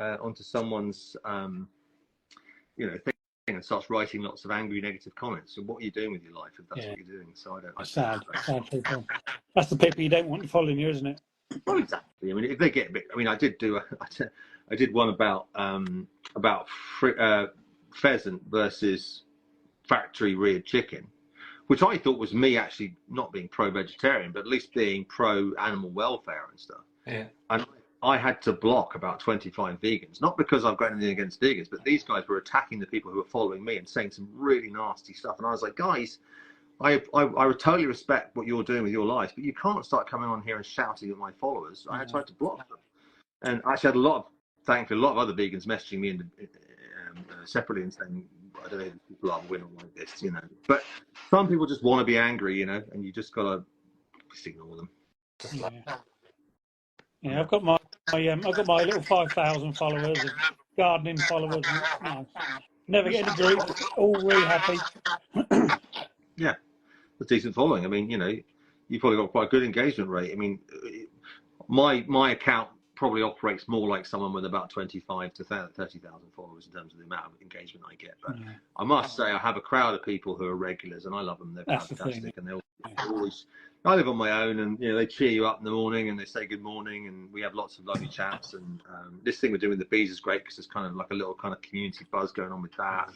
S4: you know, thing and starts writing lots of angry, negative comments? So what are you doing with your life if that's what you're doing? So I don't.
S1: Sad people. That's the people you don't want following you, isn't it?
S4: Well, exactly. I mean, if they get a bit. I mean, I did one about pheasant versus factory reared chicken, which I thought was me actually not being pro-vegetarian, but at least being pro-animal welfare and stuff.
S2: Yeah.
S4: And I had to block about 25 vegans, not because I've got anything against vegans, but these guys were attacking the people who were following me and saying some really nasty stuff. And I was like, guys, I totally respect what you're doing with your lives, but you can't start coming on here and shouting at my followers. I tried to block them. And I actually had thankfully, a lot of other vegans messaging me separately and saying, I don't know if people are winning like this, you know. But some people just want to be angry, you know, and you just got to ignore them.
S1: Yeah, I've got my little 5,000 followers, of gardening followers. And, never get any grief. All really happy.
S4: Yeah, a decent following. I mean, you know, you've probably got quite a good engagement rate. I mean, my account probably operates more like someone with about 25 to 30,000 followers in terms of the amount of engagement I get. But I must say, I have a crowd of people who are regulars, and I love them. They're fantastic, and they're always. I live on my own, and you know, they cheer you up in the morning and they say good morning, and we have lots of lovely chats. And this thing we're doing with the bees is great because there's kind of like a little kind of community buzz going on with that.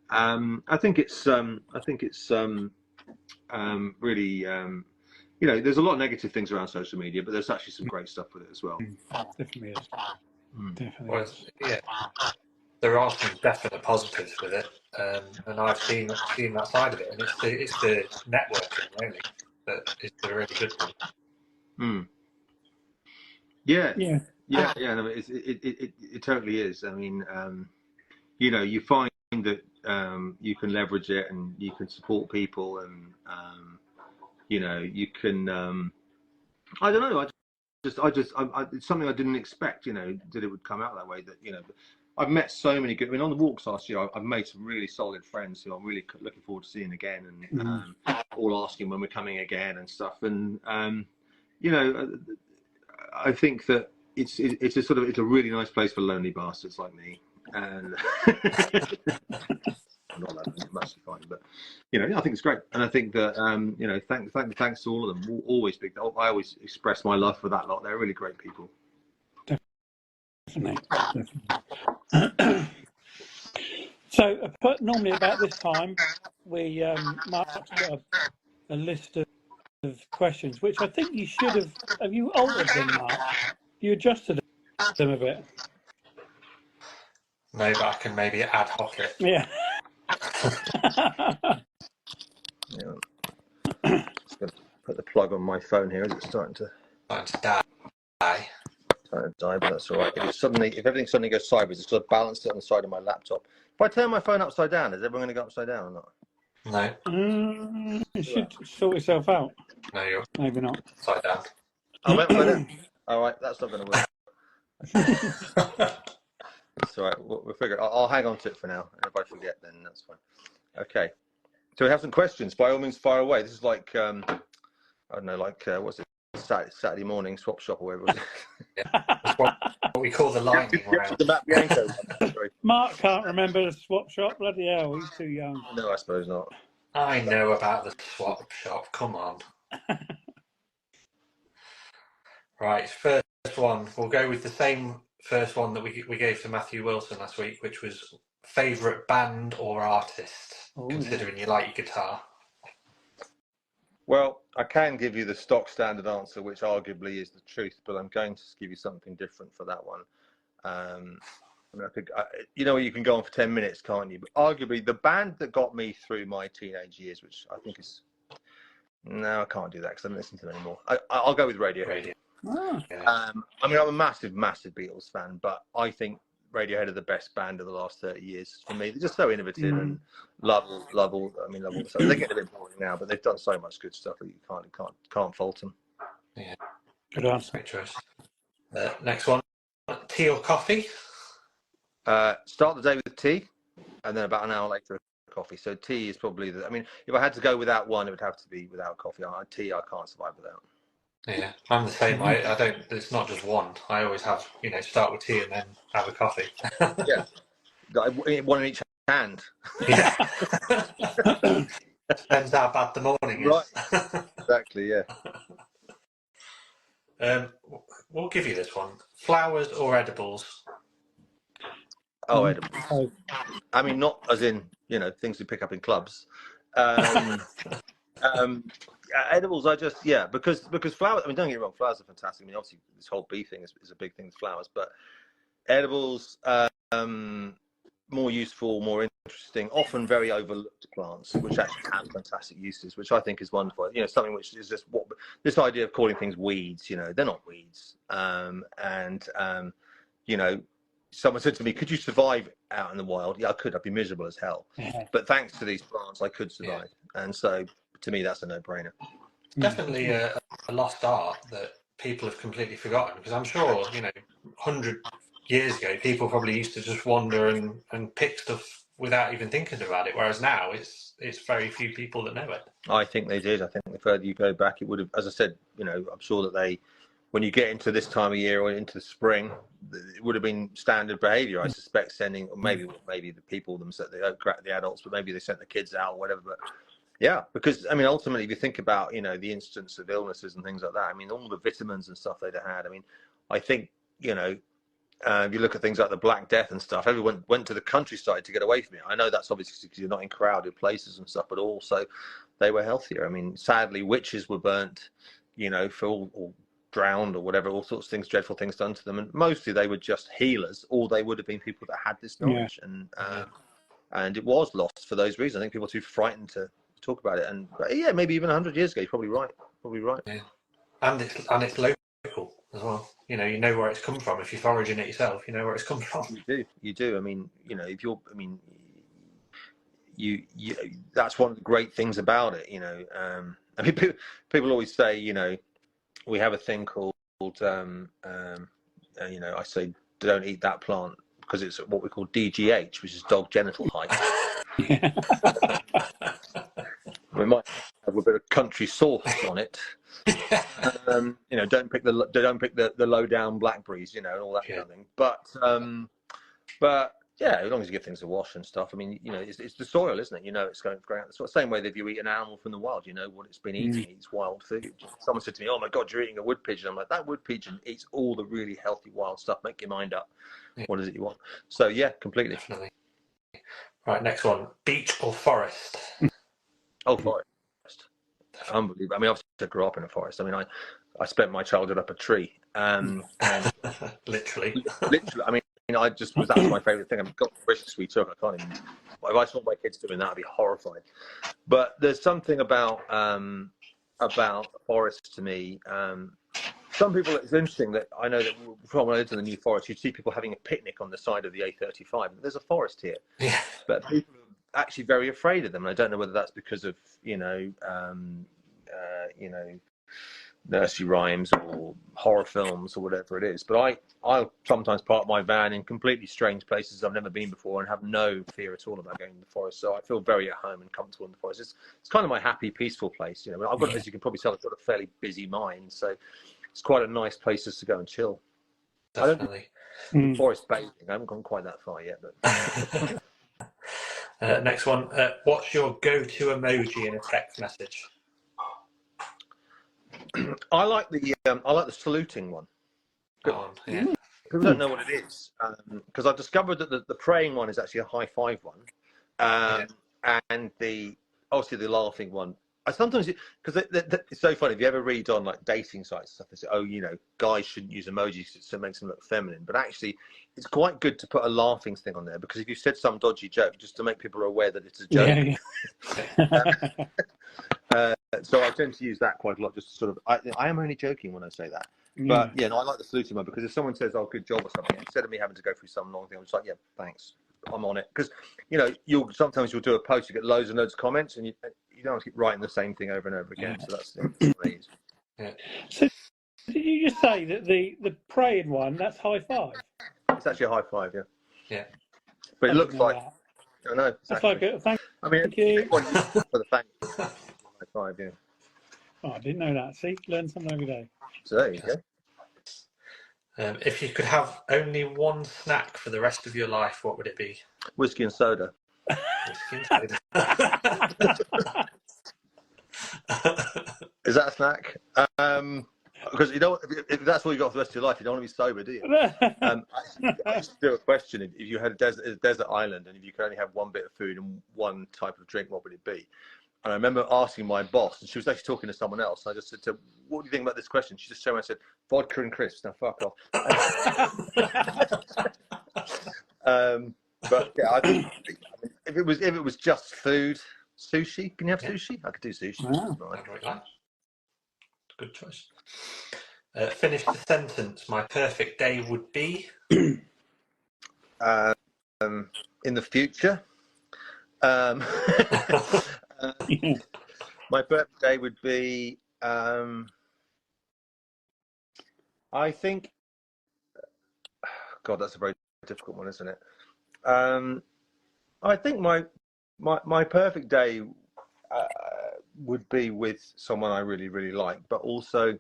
S4: I think it's really, you know, there's a lot of negative things around social media, but there's actually some great stuff with it as well.
S1: Definitely is. Definitely.
S2: Well, yeah, there are some definite positives with it, and I've seen that side of it, and it's the networking really that is the really good thing.
S4: Yeah. No, it totally is. I mean, you know, you find that you can leverage it and you can support people, and you know, you can. I don't know. It's something I didn't expect. You know, that it would come out that way. That, you know, I've met so many good. I mean, on the walks last year, I've made some really solid friends who I'm really looking forward to seeing again, and all asking when we're coming again and stuff. And you know, I think that it's a really nice place for lonely bastards like me. And I'm not that mostly fine, but you know, I think it's great, and I think that you know, thanks to all of them. I always express my love for that lot. They're really great people.
S1: Definitely. So, normally about this time, we Mark's got a list of questions, which I think you should have. Have you altered them, Mark? You adjusted them a bit.
S2: Maybe I can ad hoc it.
S1: Yeah.
S4: Just going to put the plug on my phone here. Is it starting to
S2: die?
S4: side, but that's all right. If everything suddenly goes sideways, it's got to balance it on the side of my laptop. If I turn my phone upside down, is everyone going to go upside down or not?
S2: No.
S1: It should sort itself out.
S2: No, you're
S1: Maybe not.
S2: upside down.
S4: I went upside down. All right, that's not going to work. It's all right. We'll figure it. I'll hang on to it for now, and if I forget, then that's fine. Okay. So we have some questions. By all means, fire away. This is like I don't know, like what's it? Saturday morning swap shop or whatever. Was it?
S2: Yeah. That's what we call the lightning round.
S4: The Matt Bianco. Sorry.
S1: Mark can't remember the swap shop. Bloody hell, he's too young.
S4: No, I suppose not.
S2: I know about the swap shop. Come on. Right, first one. We'll go with the same first one that we gave to Matthew Wilson last week, which was favourite band or artist, considering you like your guitar.
S4: Well, I can give you the stock standard answer, which arguably is the truth, but I'm going to give you something different for that one. I mean, I think you can go on for 10 minutes, can't you? But arguably, the band that got me through my teenage years, which I think is no, I can't do that because I don't listen to them anymore. I'll go with Radiohead.
S1: Oh.
S2: Yeah.
S4: I mean, I'm a massive Beatles fan, but I think Radiohead are the best band of the last 30 years for me. They're just so innovative and love all the stuff. They're getting a bit boring now, but they've done so much good stuff that you can't fault them.
S2: Yeah.
S1: Good answer.
S2: Great choice. Next one. Tea or coffee?
S4: Start the day with tea, and then about an hour later, coffee. So tea is probably I mean, if I had to go without one, it would have to be without coffee. Tea, I can't survive without.
S2: Yeah, I'm the same. I don't. It's not just one. I always have, start with tea and then have a coffee.
S4: Yeah, one in each hand.
S2: Yeah. Depends how bad the morning is.
S4: Right. Exactly. Yeah.
S2: We'll give you this one. Flowers or edibles?
S4: Oh, edibles. I mean, not as in things we pick up in clubs. Edibles, because flowers. I mean, don't get me wrong, flowers are fantastic. I mean, obviously, this whole bee thing is a big thing with flowers, but edibles, more useful, more interesting, often very overlooked plants, which actually have fantastic uses, which I think is wonderful. Something which is just this idea of calling things weeds. They're not weeds. Someone said to me, "Could you survive out in the wild?" Yeah, I could. I'd be miserable as hell. But thanks to these plants, I could survive. Yeah. And so, to me, that's a no-brainer.
S2: Definitely a lost art that people have completely forgotten. Because I'm sure, 100 years ago, people probably used to just wander and pick stuff without even thinking about it. Whereas now, it's very few people that know it. I
S4: think they did. I think the further you go back, it would have. As I said, I'm sure that when you get into this time of year or into the spring, it would have been standard behaviour. I suspect sending, or maybe the people themselves, the adults, but maybe they sent the kids out or whatever. But yeah, because I mean, ultimately, if you think about the instance of illnesses and things like that, I mean, all the vitamins and stuff they'd have had. I mean, I think if you look at things like the Black Death and stuff, everyone went to the countryside to get away from it. I know that's obviously because you're not in crowded places and stuff, but also they were healthier. I mean, sadly, witches were burnt, for all drowned or whatever, all sorts of things, dreadful things done to them, and mostly they were just healers, or they would have been people that had this knowledge. And it was lost for those reasons. I think people are too frightened to talk about it. And maybe even 100 years ago, you're probably right.
S2: Yeah. And it's local as well. You know where it's come from. If you're foraging it yourself, you know where it's come from.
S4: You do. I mean, if you're, you that's one of the great things about it. I mean, people always say, we have a thing called, I say, don't eat that plant because it's what we call DGH, which is dog genital height. We might have a bit of country sauce on it. Don't pick the low down blackberries, and all that kind of thing. But yeah, as long as you give things a wash and stuff. I mean, it's the soil, isn't it? It's going out the soil. Same way that if you eat an animal from the wild, you know what it's been eating. It's wild food. Someone said to me, "Oh my God, you're eating a wood pigeon." I'm like, that wood pigeon eats all the really healthy wild stuff. Make your mind up. Yeah. What is it you want? So yeah, completely.
S2: Definitely. Right, next one: beach or forest?
S4: Oh, forest. Unbelievable. I mean, obviously, I grew up in a forest. I mean, I spent my childhood up a tree. And
S2: literally.
S4: I mean, that was my favourite thing. I've got the risks we took. I can't even. If I saw my kids doing that, I'd be horrified. But there's something about forest to me. some people, it's interesting that I know that from when I lived in the New Forest, you'd see people having a picnic on the side of the A35. There's a forest here,
S2: Yeah.
S4: but people are actually very afraid of them. And I don't know whether that's because of, nursery rhymes or horror films or whatever it is. But I'll sometimes park my van in completely strange places I've never been before and have no fear at all about going to the forest. So I feel very at home and comfortable in the forest. It's kind of my happy, peaceful place. You know, I've got, as you can probably tell, I've got a fairly busy mind. So it's quite a nice place just to go and chill.
S2: Definitely.
S4: I don't do forest bathing. I haven't gone quite that far yet. But
S2: next one. What's your go-to emoji in a text message?
S4: I like the saluting one.
S2: Yeah.
S4: People don't know what it is, because I've discovered that the praying one is actually a high five one, and obviously the laughing one. I sometimes, because it's so funny. If you ever read on like dating sites and stuff, they say, "Oh, you know, guys shouldn't use emojis because it makes them look feminine." But actually, it's quite good to put a laughing thing on there, because if you said some dodgy joke, just to make people aware that it's a joke. So I tend to use that quite a lot, just to sort of. I am only joking when I say that. But yeah, no, I like the saluting one, because if someone says, "Oh, good job" or something, instead of me having to go through some long thing, I'm just like, "Yeah, thanks, I'm on it." Because you know, you'll do a post, you get loads and loads of comments, and you don't want to keep writing the same thing over and over again. So that's amazing.
S2: Yeah.
S1: So did you just say that the praying one, that's high five?
S4: It's actually a high five, yeah.
S2: Yeah.
S4: But it looks like
S1: that.
S4: I know exactly.
S1: That's like thank
S4: I mean,
S1: you.
S4: for the thanks. High five, yeah.
S1: Oh, I didn't know that. See, learn something every day.
S4: So there you go.
S2: If you could have only one snack for the rest of your life, what would it be?
S4: Whiskey and soda.
S2: Whiskey and soda.
S4: Is that a snack? Because you know, if that's all you got for the rest of your life, you don't want to be sober, do you? I used to do a question: if you had a desert island, and if you could only have one bit of food and one type of drink, what would it be? And I remember asking my boss, and she was actually talking to someone else. And I just said to her, "What do you think about this question?" She just showed me and said, "Vodka and crisps." Now, fuck off. But yeah, I think if it was just food, sushi. Can you have sushi? I could do sushi.
S1: Wow.
S2: Good choice. Finish the sentence. My perfect day would be.
S4: In the future. My birthday would be, I think, God, that's a very difficult one, isn't it? I think my perfect day would be with someone I really, really like, but also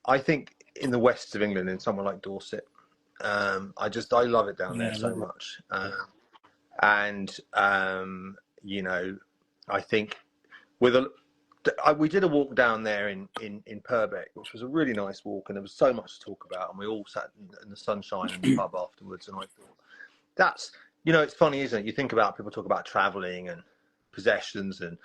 S4: I think in the west of England, in somewhere like Dorset. I love it down there so much. You know, I think we did a walk down there in Purbeck, which was a really nice walk, and there was so much to talk about, and we all sat in the sunshine in the pub afterwards, and I thought, that's, you know, it's funny, isn't it? You think about, people talk about traveling and possessions and,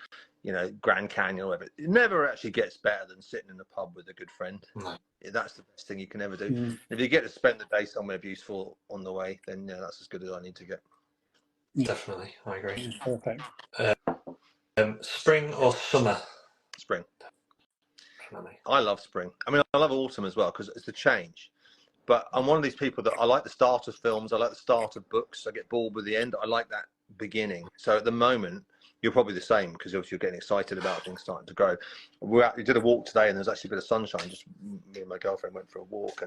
S4: you know, Grand Canyon or whatever. It never actually gets better than sitting in a pub with a good friend.
S2: No.
S4: That's the best thing you can ever do. If you get to spend the day somewhere beautiful on the way, then yeah, that's as good as I need to get.
S2: Definitely, I agree.
S1: Perfect.
S2: Spring or summer?
S4: Spring.
S2: Definitely.
S4: I love spring. I mean, I love autumn as well, because it's a change. But I'm one of these people that I like the start of films. I like the start of books. I get bored with the end. I like that beginning. So at the moment, you're probably the same, because obviously you're getting excited about things starting to grow. We did a walk today, and there's actually a bit of sunshine. Just me and my girlfriend went for a walk,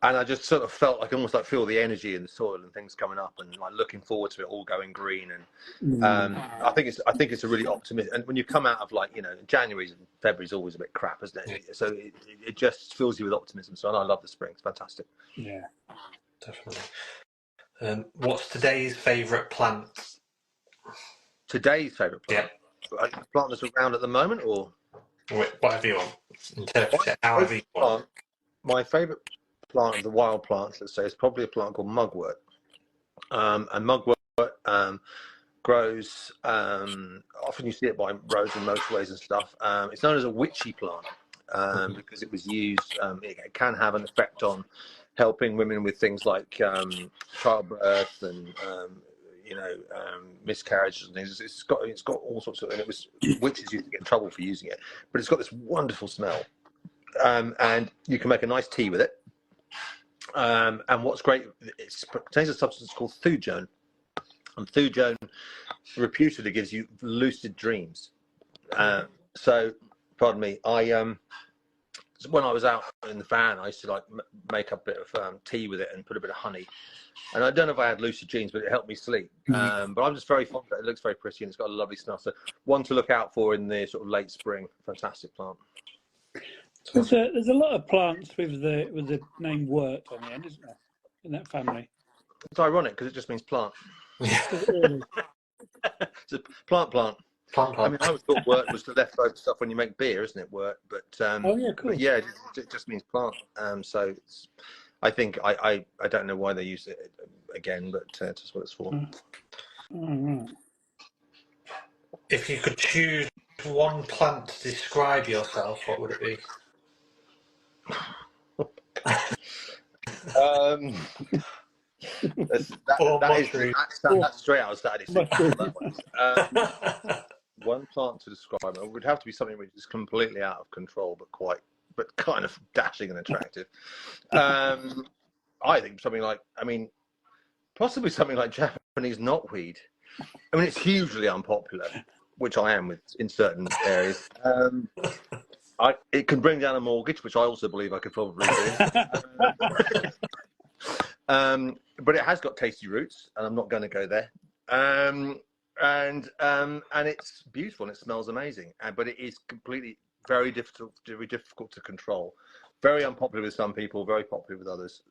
S4: and I just sort of felt like, almost like, feel the energy in the soil and things coming up, and like looking forward to it all going green. And I think it's a really optimistic. And when you come out of, like, you know, January and February is always a bit crap, isn't it? Yeah. So it just fills you with optimism. So I love the spring. It's fantastic.
S1: Yeah,
S2: definitely. What's today's favourite plant?
S4: Today's favourite plant? Yeah. A plant that's around at the moment, or
S2: whatever you want. Interpret it however you want.
S4: My favourite plant of the wild plants, let's say, is probably a plant called mugwort. And mugwort grows, often you see it by roads and motorways and stuff. It's known as a witchy plant, because it was used, it can have an effect on helping women with things like childbirth and miscarriages and things. It's got all sorts of, and it was witches used to get in trouble for using it, but it's got this wonderful smell, and you can make a nice tea with it. And what's great, it contains a substance called thujone, and thujone reputedly gives you lucid dreams. So, pardon me, when I was out in the van, I used to like make a bit of tea with it and put a bit of honey. And I don't know if I had lucid dreams, but it helped me sleep. But I'm just very fond of it. It looks very pretty and it's got a lovely smell. So one to look out for in the sort of late spring. Fantastic plant.
S1: There's a lot of plants with the name wort on the end, isn't there? In that family.
S4: It's ironic because it just means plant.
S1: Really?
S4: It's a plant. I mean, I always thought wort was the leftover stuff when you make beer, isn't it? Wort, but
S1: oh yeah, cool.
S4: But yeah, it just means plant. So it's, I think I don't know why they use it again, but that's what it's for.
S1: Right.
S2: If you could choose one plant to describe yourself, what would it be? That's straight out of statistics.
S4: One plant to describe it would have to be something which is completely out of control, but kind of dashing and attractive. I think something like, possibly something like Japanese knotweed. I mean, it's hugely unpopular, which I am with in certain areas. It can bring down a mortgage, which I also believe I could probably do. But it has got tasty roots, and I'm not going to go there. And it's beautiful and it smells amazing. But it is very difficult to control. Very unpopular with some people, very popular with others.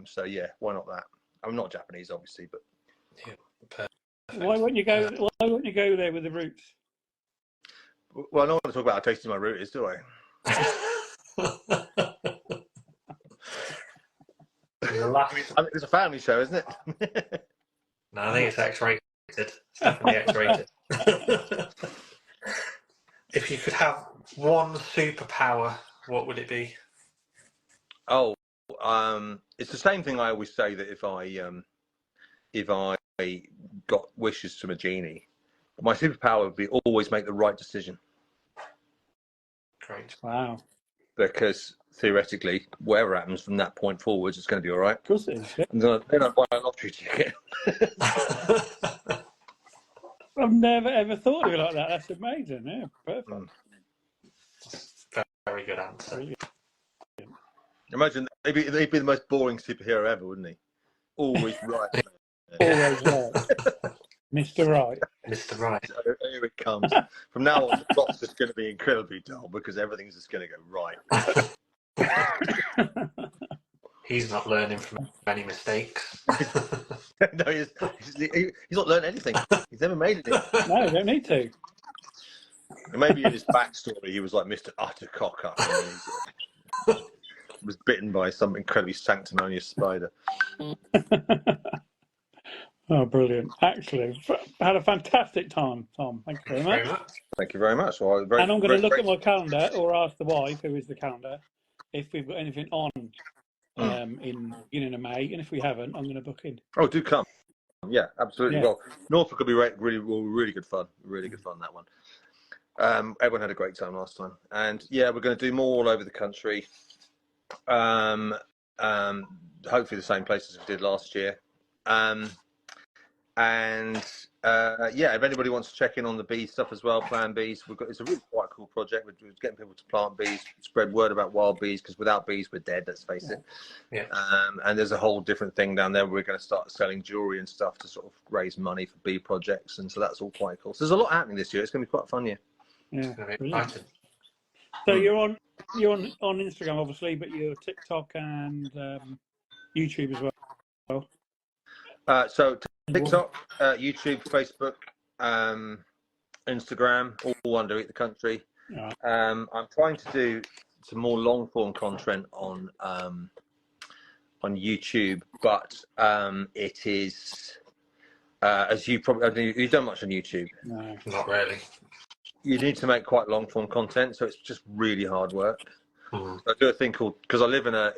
S4: So yeah, why not that? I'm not Japanese, obviously, but
S2: yeah, perfect.
S1: Why won't you go? Why won't you go there with the roots?
S4: Well, I don't want to talk about how tasty my root is, do I? It's a family show, isn't it?
S2: No, I think it's X-rated. It's definitely X-rated. If you could have one superpower, what would it be?
S4: Oh, it's the same thing I always say, that if I got wishes from a genie, my superpower would be always make the right decision.
S2: Great.
S1: Wow.
S4: Because theoretically, whatever happens from that point forwards, it's going to be all right.
S1: Of course it is. Yeah.
S4: And then I buy a lottery ticket.
S1: I've never ever thought of it like that. That's amazing. Yeah, perfect.
S2: Very good answer.
S1: Brilliant.
S4: Imagine they'd be the most boring superhero ever, wouldn't he? Always right.
S1: Always right. Mr. Right.
S2: Mr. Right.
S4: So here it comes. From now on, the plot's just going to be incredibly dull because everything's just going to go right.
S1: He's
S2: not learning from any mistakes.
S4: No, he's not learned anything. He's never made anything.
S1: No, you don't need to.
S4: And maybe in his backstory, he was like Mr. Utter Cocker. Was bitten by some incredibly sanctimonious spider.
S1: Oh, brilliant. Actually, I had a fantastic time, Tom. Thank you very much.
S4: Thank you very much. Well,
S1: and I'm going to look at my calendar, or ask the wife, who is the calendar, if we've got anything on in beginning of May. And if we haven't, I'm going to book in.
S4: Oh, do come. Yeah, absolutely. Yeah. Well, Norfolk will be really good fun. Really good fun, that one. Everyone had a great time last time. And yeah, we're going to do more all over the country. Hopefully the same places we did last year. Yeah, if anybody wants to check in on the bee stuff as well, Plan Bees, it's a really quite cool project. We're getting people to plant bees, spread word about wild bees, because without bees we're dead, let's face it.
S2: Yeah.
S4: And there's a whole different thing down there. We're going to start selling jewelry and stuff to sort of raise money for bee projects, and so that's all quite cool. So there's a lot happening this year. It's going to be quite a fun year.
S1: Yeah.
S2: Exciting.
S1: So you're on Instagram, obviously, but you're TikTok and YouTube as well.
S4: So TikTok, YouTube, Facebook, Instagram, all under Eat the Country.
S1: Right.
S4: I'm trying to do some more long form content on YouTube, but it is as you've done much on YouTube.
S1: No,
S2: not really.
S4: You need to make quite long form content, so it's just really hard work. I do a thing called, because I live in a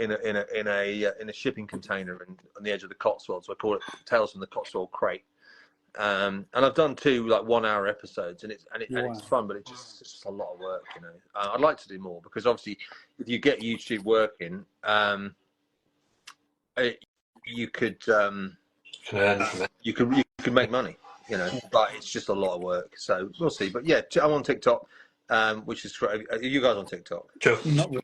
S4: shipping container on the edge of the Cotswolds, so I call it Tales from the Cotswold Crate. and I've done 2 like 1-hour episodes, and it's fun, but it's just a lot of work, you know. I'd like to do more, because obviously if you get YouTube working, you could you could make money, you know, but it's just a lot of work, so we'll see. But yeah, I'm on TikTok, which is great. Are you guys on TikTok?
S2: Sure.
S1: Not really.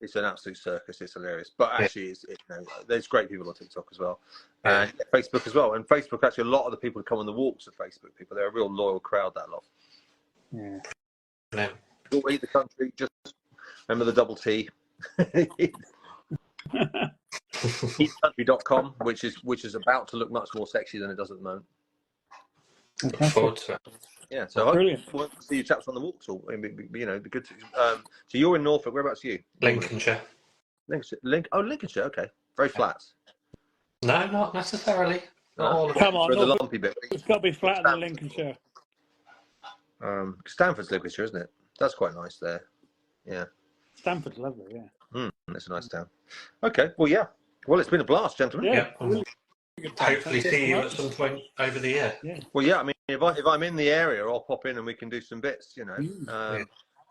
S4: It's an absolute circus. It's hilarious, but actually, you know, there's great people on TikTok as well, and Facebook as well. And Facebook, actually, a lot of the people who come on the walks are Facebook people. They're a real loyal crowd, that lot.
S2: Yeah.
S4: Don't eat the country. Just remember the double T. Eatcountry.com, which is about to look much more sexy than it does at the moment.
S2: Look forward to it.
S4: Yeah, so
S1: Brilliant.
S4: I hope to see you chaps on the walks. Or you know, it'd be good to. So you're in Norfolk. Whereabouts are you?
S2: Lincolnshire.
S4: Lincolnshire. Okay, very flat.
S2: No, not necessarily. Not all of it.
S1: Come on,
S4: the lumpy bit.
S1: It's got to be flatter than Lincolnshire.
S4: Stanford's Lincolnshire, isn't it? That's quite nice there. Yeah.
S1: Stanford's lovely. Yeah.
S4: That's a nice town. Okay. Well, yeah. Well, it's been a blast, gentlemen.
S1: Yeah.
S2: Really hopefully see you at some point over the year.
S1: Yeah.
S4: Well, yeah. I mean, if I'm in the area, I'll pop in and we can do some bits. You know,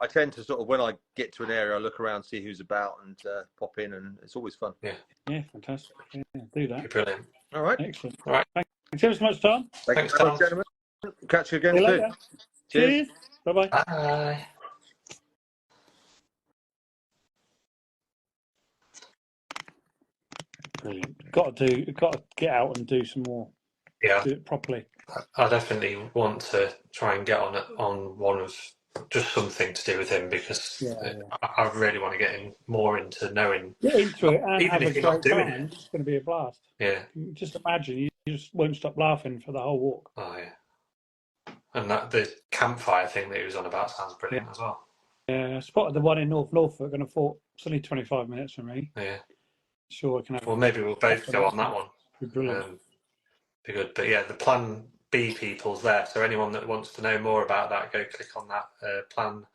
S4: I tend to sort of, when I get to an area, I look around, see who's about, and pop in, and it's always fun.
S1: Yeah, fantastic. Yeah, do that.
S2: Brilliant.
S4: All right.
S1: Excellent.
S2: All right.
S1: Thanks ever so much, Tom.
S4: Thanks, Tom. Gentlemen. Catch you again
S1: See you
S4: soon.
S1: later.
S4: Cheers.
S1: Bye-bye.
S2: Bye.
S1: Brilliant. Got to get out and do some more.
S2: Yeah.
S1: Do it properly.
S2: I definitely want to try and get on one of just something to do with him, because I really want to get him more into knowing.
S1: Get into it and
S2: even
S1: have
S2: if
S1: a
S2: you're
S1: great
S2: not doing
S1: time.
S2: it.
S1: It's going to be a blast.
S2: Yeah.
S1: Just imagine, you just won't stop laughing for the whole walk.
S2: Oh yeah. And the campfire thing that he was on about sounds brilliant as well.
S1: Yeah, I spotted the one in North Norfolk, and I thought it's only 25 minutes from me.
S2: Yeah.
S1: Sure, I can have.
S2: Well, maybe we'll both go on that one.
S1: Be brilliant.
S2: Be good. But yeah, the Plan B people's there. So anyone that wants to know more about that, go click on that Plan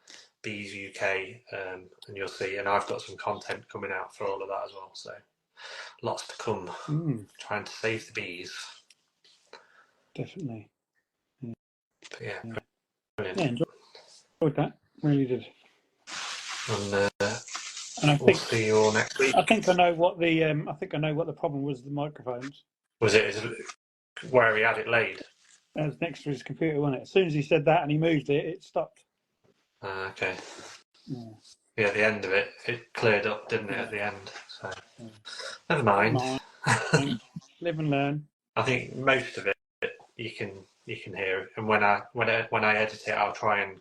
S2: B's UK, and you'll see. And I've got some content coming out for all of that as well. So lots to come. Trying to save the bees.
S1: Definitely.
S2: But yeah, brilliant.
S1: Yeah, enjoyed that. Really did.
S2: And
S1: I
S2: we'll see you all next week.
S1: I think I know what the problem was with the microphones.
S2: Was it where he had it laid?
S1: It was next to his computer, wasn't it? As soon as he said that and he moved it, it stopped.
S2: Okay.
S1: Yeah,
S2: the end of it cleared up, didn't it, at the end? So never mind.
S1: Live and learn.
S2: I think most of it you can hear it, and when I edit it, I'll try and.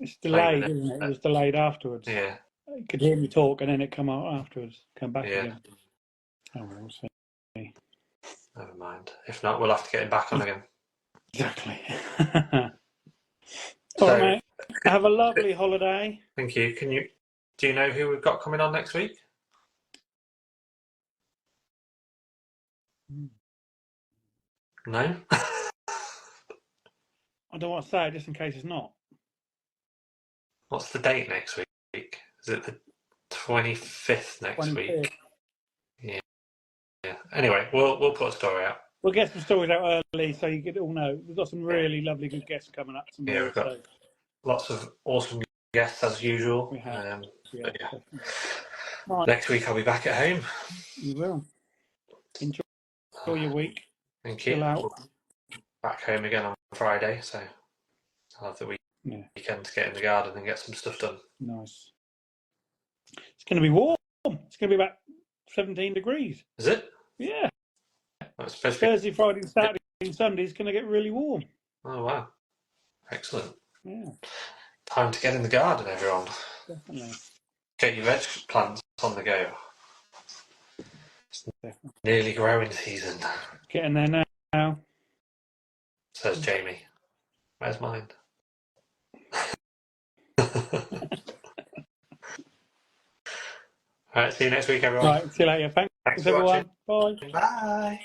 S1: It's delayed, isn't it? It was delayed afterwards.
S2: Yeah.
S1: You could hear me talk, and then it come out afterwards. Come back again. Oh, we'll see.
S2: Never mind. If not, we'll have to get him back on again.
S1: Exactly. All right, mate. Have a lovely holiday.
S2: Thank you. Do you know who we've got coming on next week? No?
S1: I don't want to say it just in case it's not.
S2: What's the date next week? Is it the 25th next
S1: 25th.
S2: week? Yeah. Anyway, we'll put a story out.
S1: We'll get some stories out early so you can all know. We've got some really lovely good guests coming up tomorrow.
S2: Yeah, we've got lots of awesome guests as usual.
S1: We have.
S2: Next week I'll be back at home.
S1: You will. Enjoy your week.
S2: Thank you.
S1: Chill out.
S2: Back home again on Friday, so I'll have the weekend to get in the garden and get some stuff done.
S1: Nice. It's going to be warm. It's going to be about 17 degrees.
S2: Is it?
S1: Yeah.
S2: It's supposed
S1: Thursday, Friday, Saturday, and Sunday is going to get really warm.
S2: Oh wow! Excellent.
S1: Yeah.
S2: Time to get in the garden, everyone.
S1: Definitely.
S2: Get your veg plants on the go. It's nearly growing season.
S1: Getting there now.
S2: Says Jamie. Where's mine? All right, see you next week, everyone.
S1: Right, see you later. Thanks
S2: for
S1: everyone.
S2: watching.
S1: Bye.
S2: Bye.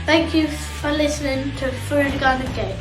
S3: Thank you for listening to Food and Garden Gate.